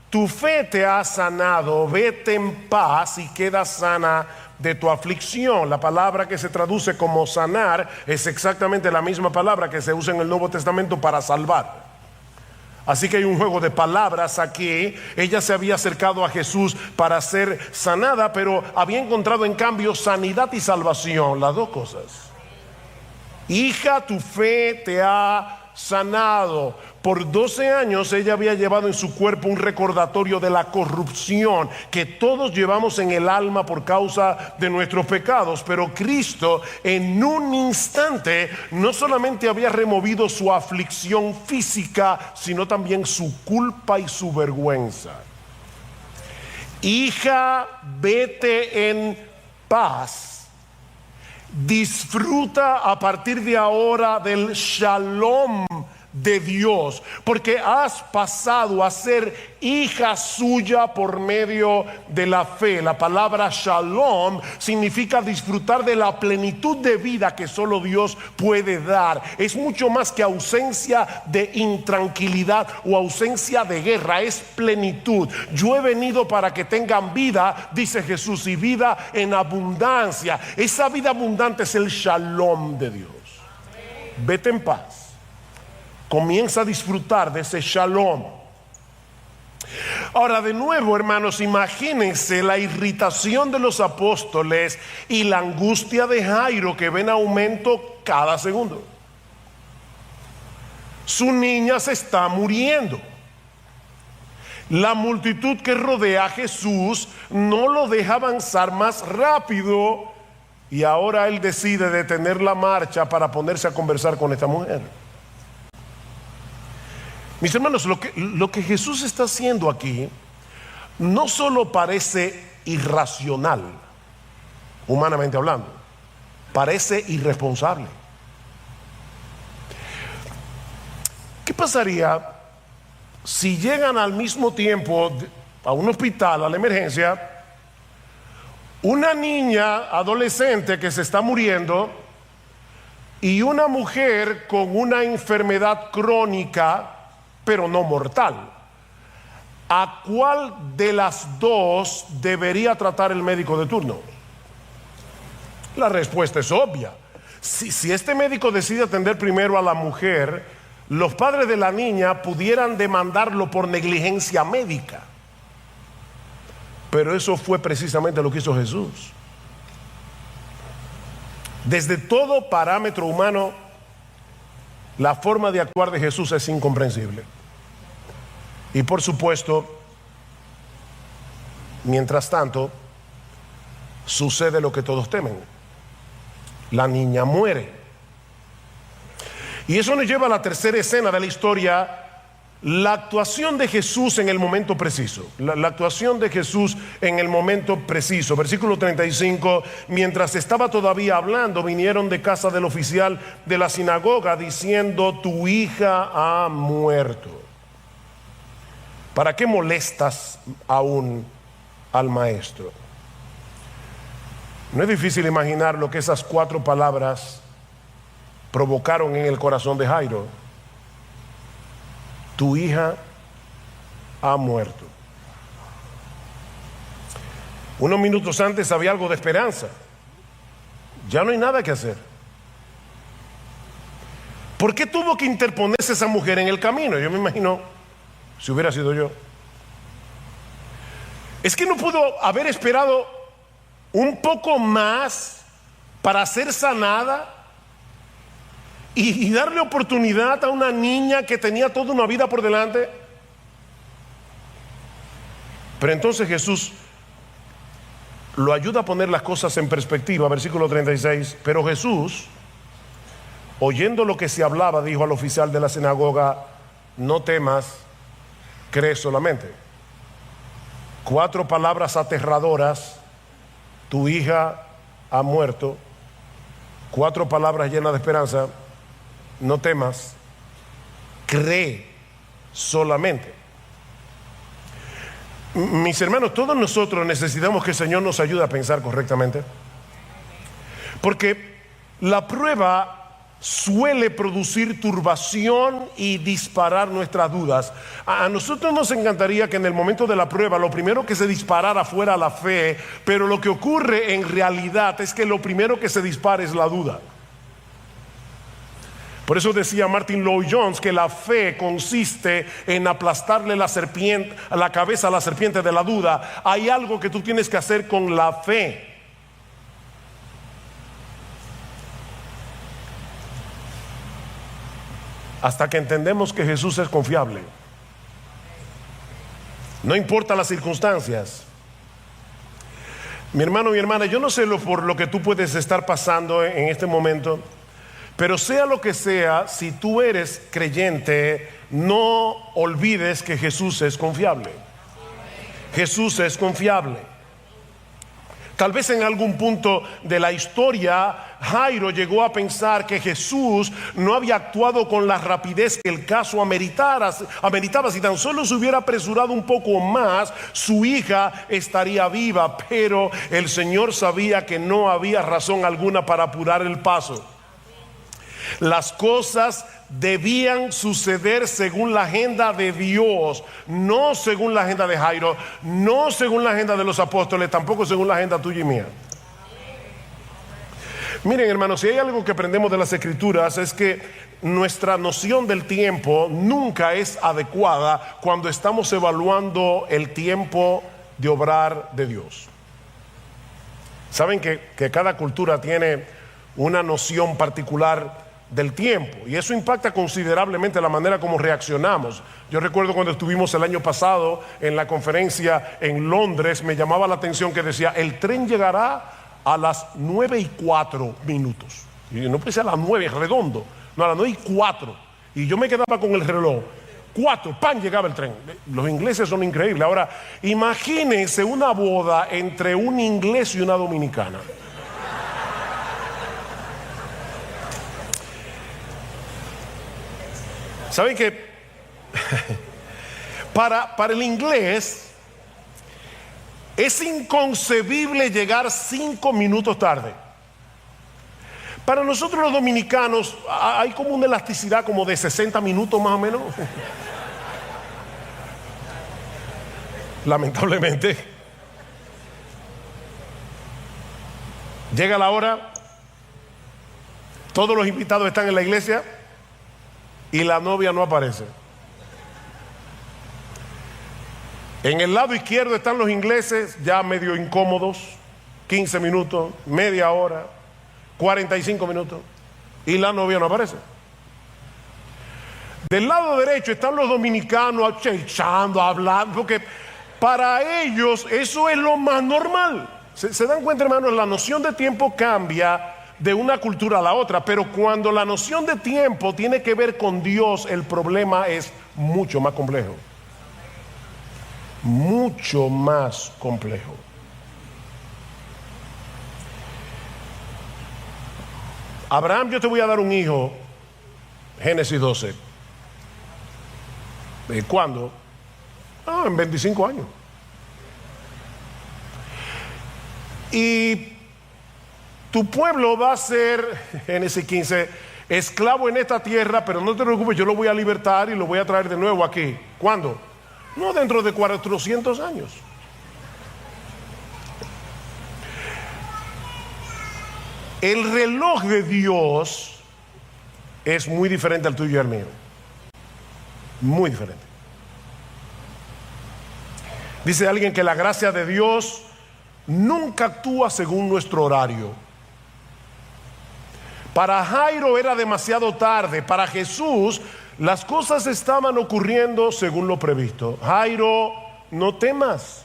tu fe te ha sanado, vete en paz y queda sana de tu aflicción. La palabra que se traduce como sanar es exactamente la misma palabra que se usa en el Nuevo Testamento para salvar. Así que hay un juego de palabras aquí. Ella se había acercado a Jesús para ser sanada, pero había encontrado en cambio sanidad y salvación, las dos cosas. Hija, tu fe te ha sanado. Por 12 años ella había llevado en su cuerpo un recordatorio de la corrupción que todos llevamos en el alma por causa de nuestros pecados. Pero Cristo en un instante no solamente había removido su aflicción física, sino también su culpa y su vergüenza. Hija, vete en paz. Disfruta a partir de ahora del shalom de Dios, porque has pasado a ser hija suya por medio de la fe. La palabra shalom significa disfrutar de la plenitud de vida que solo Dios puede dar. Es mucho más que ausencia de intranquilidad o ausencia de guerra, es plenitud. Yo he venido para que tengan vida, dice Jesús, y vida en abundancia. Esa vida abundante es el shalom de Dios. Vete en paz. Comienza a disfrutar de ese shalom. Ahora, de nuevo, hermanos, imagínense la irritación de los apóstoles y la angustia de Jairo, que ven aumento cada segundo. Su niña se está muriendo. La multitud que rodea a Jesús no lo deja avanzar más rápido, y ahora él decide detener la marcha para ponerse a conversar con esta mujer. Mis hermanos, lo que Jesús está haciendo aquí no solo parece irracional, humanamente hablando, parece irresponsable. ¿Qué pasaría si llegan al mismo tiempo a un hospital, a la emergencia, una niña adolescente que se está muriendo y una mujer con una enfermedad crónica pero no mortal? ¿A cuál de las dos debería tratar el médico de turno? La respuesta es obvia. Si este médico decide atender primero a la mujer, los padres de la niña pudieran demandarlo por negligencia médica. Pero eso fue precisamente lo que hizo Jesús. Desde todo parámetro humano, la forma de actuar de Jesús es incomprensible. Y por supuesto, mientras tanto, sucede lo que todos temen. La niña muere. Y eso nos lleva a la tercera escena de la historia, la actuación de Jesús en el momento preciso. La actuación de Jesús en el momento preciso. Versículo 35, mientras estaba todavía hablando, vinieron de casa del oficial de la sinagoga diciendo: tu hija ha muerto. ¿Para qué molestas aún al maestro. No es difícil imaginar lo que esas 4 palabras provocaron en el corazón de Jairo. Tu hija ha muerto. Unos minutos antes había algo de esperanza. Ya no hay nada que hacer. ¿Por qué tuvo que interponerse esa mujer en el camino? Yo me imagino, si hubiera sido yo. Es que no pudo haber esperado un poco más para ser sanada y darle oportunidad a una niña que tenía toda una vida por delante. Pero entonces Jesús lo ayuda a poner las cosas en perspectiva. Versículo 36. Pero Jesús, oyendo lo que se hablaba, dijo al oficial de la sinagoga: no temas, cree solamente. 4 palabras aterradoras: tu hija ha muerto. 4 palabras llenas de esperanza: no temas, cree solamente. Mis hermanos, todos nosotros necesitamos que el Señor nos ayude a pensar correctamente, porque la prueba suele producir turbación y disparar nuestras dudas. A nosotros nos encantaría que en el momento de la prueba lo primero que se disparara fuera la fe, pero lo que ocurre en realidad es que lo primero que se dispara es la duda. Por eso decía Martin Lloyd-Jones que la fe consiste en aplastarle la cabeza a la serpiente de la duda. Hay algo que tú tienes que hacer con la fe. Hasta que entendemos que Jesús es confiable. No importa las circunstancias. Mi hermano, mi hermana, yo no sé por lo que tú puedes estar pasando en este momento, pero sea lo que sea, si tú eres creyente, no olvides que Jesús es confiable. Jesús es confiable. Tal vez en algún punto de la historia Jairo llegó a pensar que Jesús no había actuado con la rapidez que el caso ameritaba. Si tan solo se hubiera apresurado un poco más, su hija estaría viva. Pero el Señor sabía que no había razón alguna para apurar el paso. Las cosas debían suceder según la agenda de Dios, no según la agenda de Jairo, no según la agenda de los apóstoles, tampoco según la agenda tuya y mía. Miren, hermanos, si hay algo que aprendemos de las Escrituras es que nuestra noción del tiempo nunca es adecuada cuando estamos evaluando el tiempo de obrar de Dios. Saben que cada cultura tiene una noción particular del tiempo, y eso impacta considerablemente la manera como reaccionamos. Yo recuerdo cuando estuvimos el año pasado en la conferencia en Londres, me llamaba la atención que decía: el tren llegará a las 9:04. Y no pensé a las 9 redondo, no, a las 9:04. Y yo me quedaba con el reloj 4, ¡pam!, llegaba el tren. Los ingleses son increíbles. Ahora imagínense una boda entre un inglés y una dominicana. ¿Saben que para el inglés es inconcebible llegar 5 minutos tarde? Para nosotros los dominicanos hay como una elasticidad como de 60 minutos más o menos. Lamentablemente. Llega la hora, todos los invitados están en la iglesia y la novia no aparece. En el lado izquierdo están los ingleses ya medio incómodos, 15 minutos, media hora, 45 minutos, y la novia no aparece. Del lado derecho están los dominicanos echando, hablando, porque para ellos eso es lo más normal. ¿Se dan cuenta, hermanos? La noción de tiempo cambia de una cultura a la otra, pero cuando la noción de tiempo tiene que ver con Dios, el problema es mucho más complejo. Mucho más complejo. Abraham, yo te voy a dar un hijo, Génesis 12. ¿Cuándo? En 25 años. y tu pueblo va a ser, Génesis 15, esclavo en esta tierra, pero no te preocupes, yo lo voy a libertar y lo voy a traer de nuevo aquí. ¿Cuándo? No dentro de 400 años. El reloj de Dios es muy diferente al tuyo y al mío. Muy diferente. Dice alguien que la gracia de Dios nunca actúa según nuestro horario. Para Jairo era demasiado tarde. Para Jesús las cosas estaban ocurriendo según lo previsto. Jairo, no temas.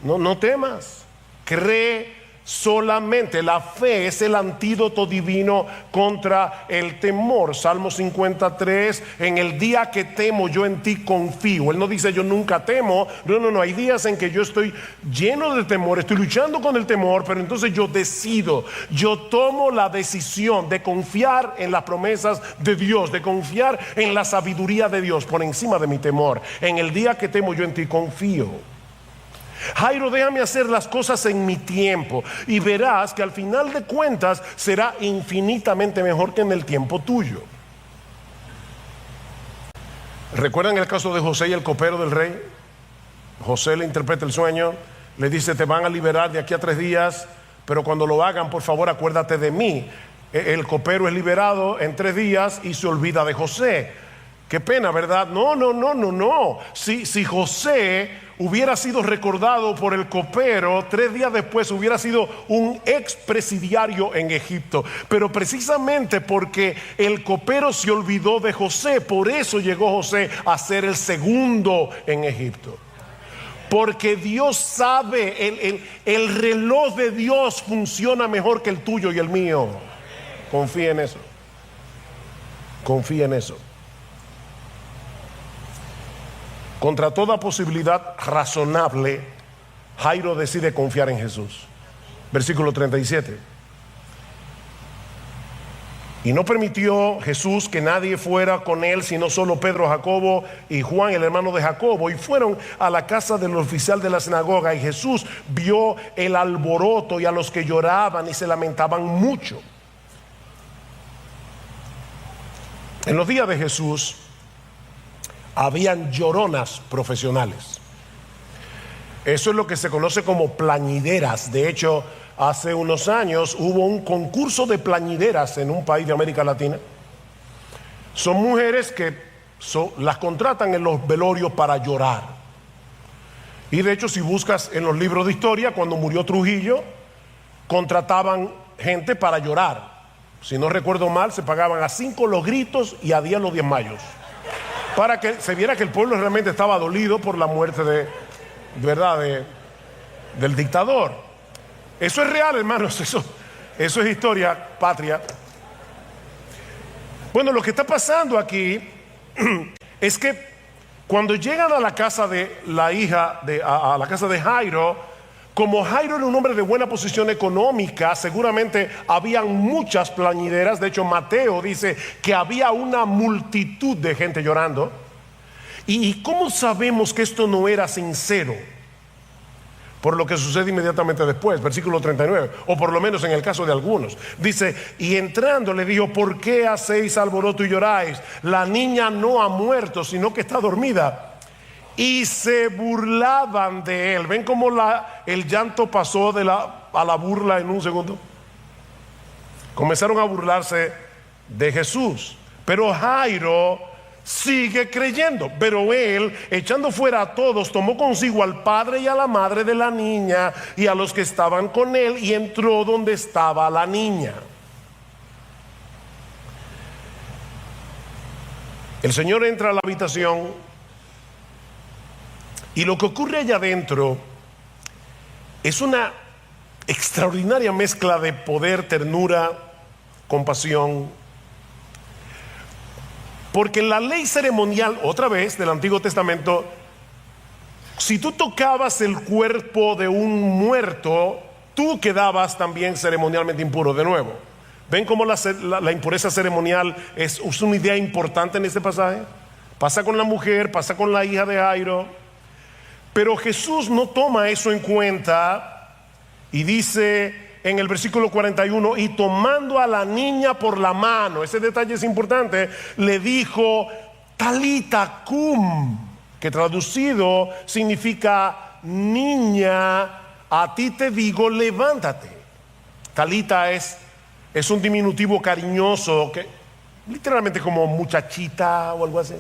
No temas. Cree solamente. La fe es el antídoto divino contra el temor. Salmo 53, en el día que temo yo en ti confío. Él no dice yo nunca temo. No, hay días en que yo estoy lleno de temor, estoy luchando con el temor, pero entonces yo decido, yo tomo la decisión de confiar en las promesas de Dios, de confiar en la sabiduría de Dios por encima de mi temor. En el día que temo yo en ti confío. Jairo, déjame hacer las cosas en mi tiempo y verás que al final de cuentas será infinitamente mejor que en el tiempo tuyo. ¿Recuerdan el caso de José y el copero del rey? José le interpreta el sueño, le dice te van a liberar de aquí a 3 días, pero cuando lo hagan por favor acuérdate de mí. El copero es liberado en 3 días y se olvida de José. Qué pena, ¿verdad? No. Si José hubiera sido recordado por el copero, 3 días después hubiera sido un expresidiario en Egipto. Pero precisamente porque el copero se olvidó de José, por eso llegó José a ser el segundo en Egipto. Porque Dios sabe, el reloj de Dios funciona mejor que el tuyo y el mío. Confía en eso. Confía en eso. Contra toda posibilidad razonable, Jairo decide confiar en Jesús. Versículo 37. Y no permitió Jesús que nadie fuera con él, sino solo Pedro, Jacobo y Juan, el hermano de Jacobo. Y fueron a la casa del oficial de la sinagoga. Y Jesús vio el alboroto y a los que lloraban y se lamentaban mucho. En los días de Jesús habían lloronas profesionales. Eso es lo que se conoce como plañideras. De hecho, hace unos años hubo un concurso de plañideras en un país de América Latina. Son mujeres que las contratan en los velorios para llorar. Y de hecho, si buscas en los libros de historia, cuando murió Trujillo, contrataban gente para llorar. Si no recuerdo mal, se pagaban a 5 los gritos y a 10 los desmayos, para que se viera que el pueblo realmente estaba dolido por la muerte del dictador. Eso es real, hermanos, eso es historia patria. Bueno, lo que está pasando aquí es que cuando llegan a la casa de la hija, a la casa de Jairo, como Jairo era un hombre de buena posición económica, seguramente habían muchas plañideras. De hecho, Mateo dice que había una multitud de gente llorando. ¿Y cómo sabemos que esto no era sincero? Por lo que sucede inmediatamente después, versículo 39, o por lo menos en el caso de algunos. Dice, y entrando le dijo, ¿por qué hacéis alboroto y lloráis? La niña no ha muerto, sino que está dormida. Y se burlaban de él. ¿Ven cómo el llanto pasó a la burla en un segundo? Comenzaron a burlarse de Jesús. Pero Jairo sigue creyendo. Pero él, echando fuera a todos, tomó consigo al padre y a la madre de la niña y a los que estaban con él, y entró donde estaba la niña. El Señor entra a la habitación. Y lo que ocurre allá adentro es una extraordinaria mezcla de poder, ternura, compasión. Porque en la ley ceremonial, otra vez, del Antiguo Testamento, si tú tocabas el cuerpo de un muerto, tú quedabas también ceremonialmente impuro de nuevo. ¿Ven cómo la impureza ceremonial es una idea importante en este pasaje? Pasa con la mujer, pasa con la hija de Jairo. Pero Jesús no toma eso en cuenta Y dice en el versículo 41, y tomando a la niña por la mano, ese detalle es importante, le dijo, Talita cum, que traducido significa, niña, a ti te digo, levántate. Talita es un diminutivo cariñoso, que literalmente como muchachita o algo así.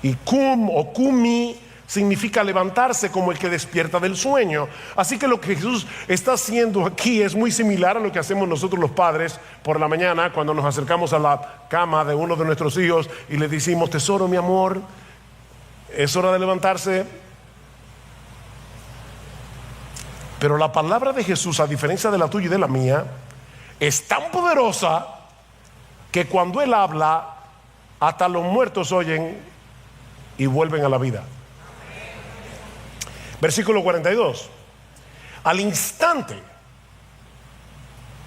Y cum o cumi significa levantarse, como el que despierta del sueño. Así que lo que Jesús está haciendo aquí es muy similar a lo que hacemos nosotros los padres por la mañana cuando nos acercamos a la cama de uno de nuestros hijos y le decimos, tesoro, mi amor, es hora de levantarse. Pero la palabra de Jesús, a diferencia de la tuya y de la mía, es tan poderosa que cuando Él habla, hasta los muertos oyen y vuelven a la vida. Versículo 42. Al instante,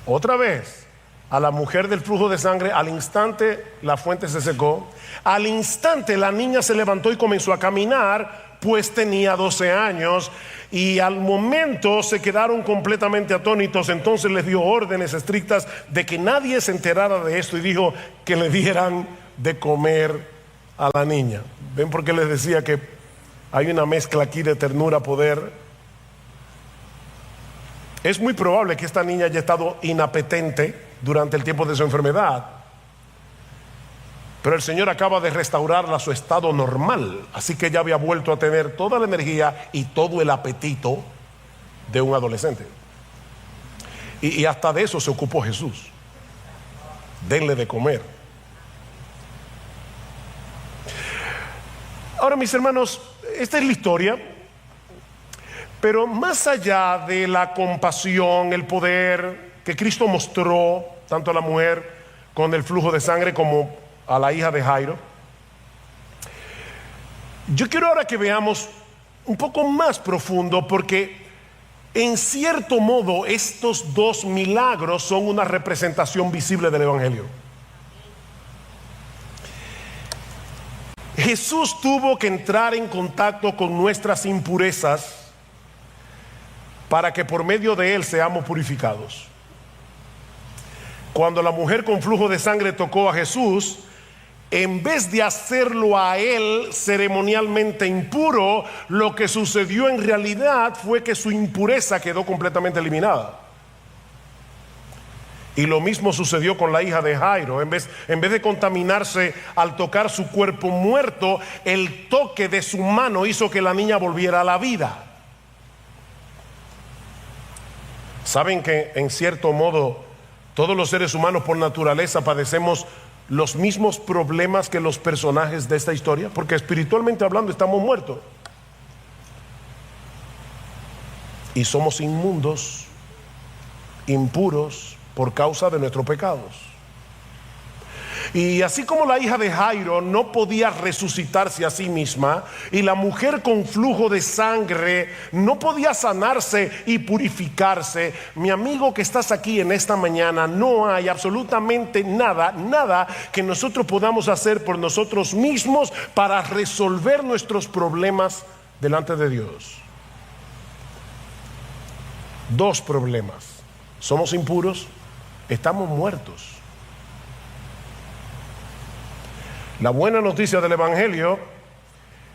otra vez, a la mujer del flujo de sangre, al instante la fuente se secó. Al instante la niña se levantó y comenzó a caminar, pues tenía 12 años. Y al momento se quedaron completamente atónitos. Entonces les dio órdenes estrictas de que nadie se enterara de esto y dijo que le dieran de comer a la niña. ¿Ven por qué les decía que hay una mezcla aquí de ternura, poder? Es muy probable que esta niña haya estado inapetente durante el tiempo de su enfermedad, pero el Señor acaba de restaurarla a su estado normal, así que ella había vuelto a tener toda la energía y todo el apetito de un adolescente. Y hasta de eso se ocupó Jesús. Denle de comer. Ahora, mis hermanos, esta es la historia, pero más allá de la compasión, el poder que Cristo mostró tanto a la mujer con el flujo de sangre como a la hija de Jairo, yo quiero ahora que veamos un poco más profundo, porque en cierto modo estos dos milagros son una representación visible del Evangelio. Jesús tuvo que entrar en contacto con nuestras impurezas para que por medio de Él seamos purificados. Cuando la mujer con flujo de sangre tocó a Jesús, en vez de hacerlo a Él ceremonialmente impuro, lo que sucedió en realidad fue que su impureza quedó completamente eliminada. Y lo mismo sucedió con la hija de Jairo. En vez de contaminarse al tocar su cuerpo muerto, el toque de su mano hizo que la niña volviera a la vida. Saben que en cierto modo todos los seres humanos por naturaleza padecemos los mismos problemas que los personajes de esta historia, porque espiritualmente hablando estamos muertos y somos inmundos, impuros, por causa de nuestros pecados. Y así como la hija de Jairo no podía resucitarse a sí misma, y la mujer con flujo de sangre no podía sanarse y purificarse, mi amigo que estás aquí en esta mañana, no hay absolutamente nada que nosotros podamos hacer por nosotros mismos para resolver nuestros problemas delante de Dios. Dos problemas: somos impuros, estamos muertos. La buena noticia del Evangelio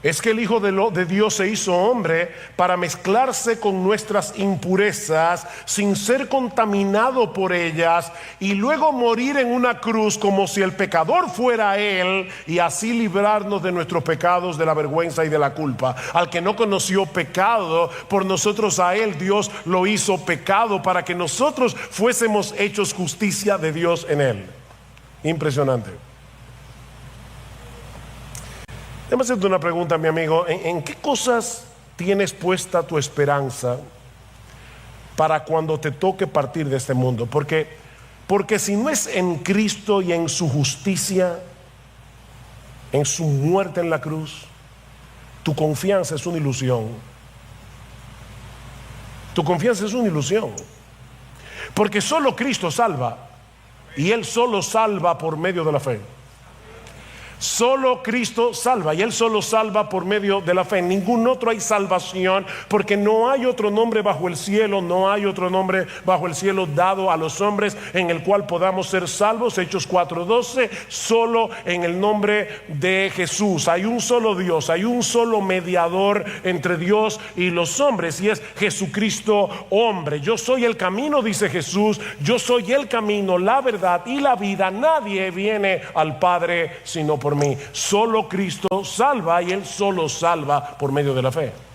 es que el Hijo de Dios se hizo hombre para mezclarse con nuestras impurezas sin ser contaminado por ellas, y luego morir en una cruz como si el pecador fuera Él, y así librarnos de nuestros pecados, de la vergüenza y de la culpa. Al que no conoció pecado, por nosotros a Él Dios lo hizo pecado, para que nosotros fuésemos hechos justicia de Dios en Él. Impresionante. Déjame hacerte una pregunta, mi amigo. ¿En qué cosas tienes puesta tu esperanza para cuando te toque partir de este mundo? Porque si no es en Cristo y en su justicia, en su muerte en la cruz, tu confianza es una ilusión. Tu confianza es una ilusión. Porque solo Cristo salva, y Él solo salva por medio de la fe. Solo Cristo salva, y Él solo salva por medio de la fe. En ningún otro hay salvación, porque no hay otro nombre bajo el cielo, no hay otro nombre bajo el cielo dado a los hombres en el cual podamos ser salvos. Hechos 4:12, solo en el nombre de Jesús. Hay un solo Dios, hay un solo mediador entre Dios y los hombres, y es Jesucristo hombre. Yo soy el camino, dice Jesús, yo soy el camino, la verdad y la vida. Nadie viene al Padre sino por mí. Solo Cristo salva, y Él solo salva por medio de la fe.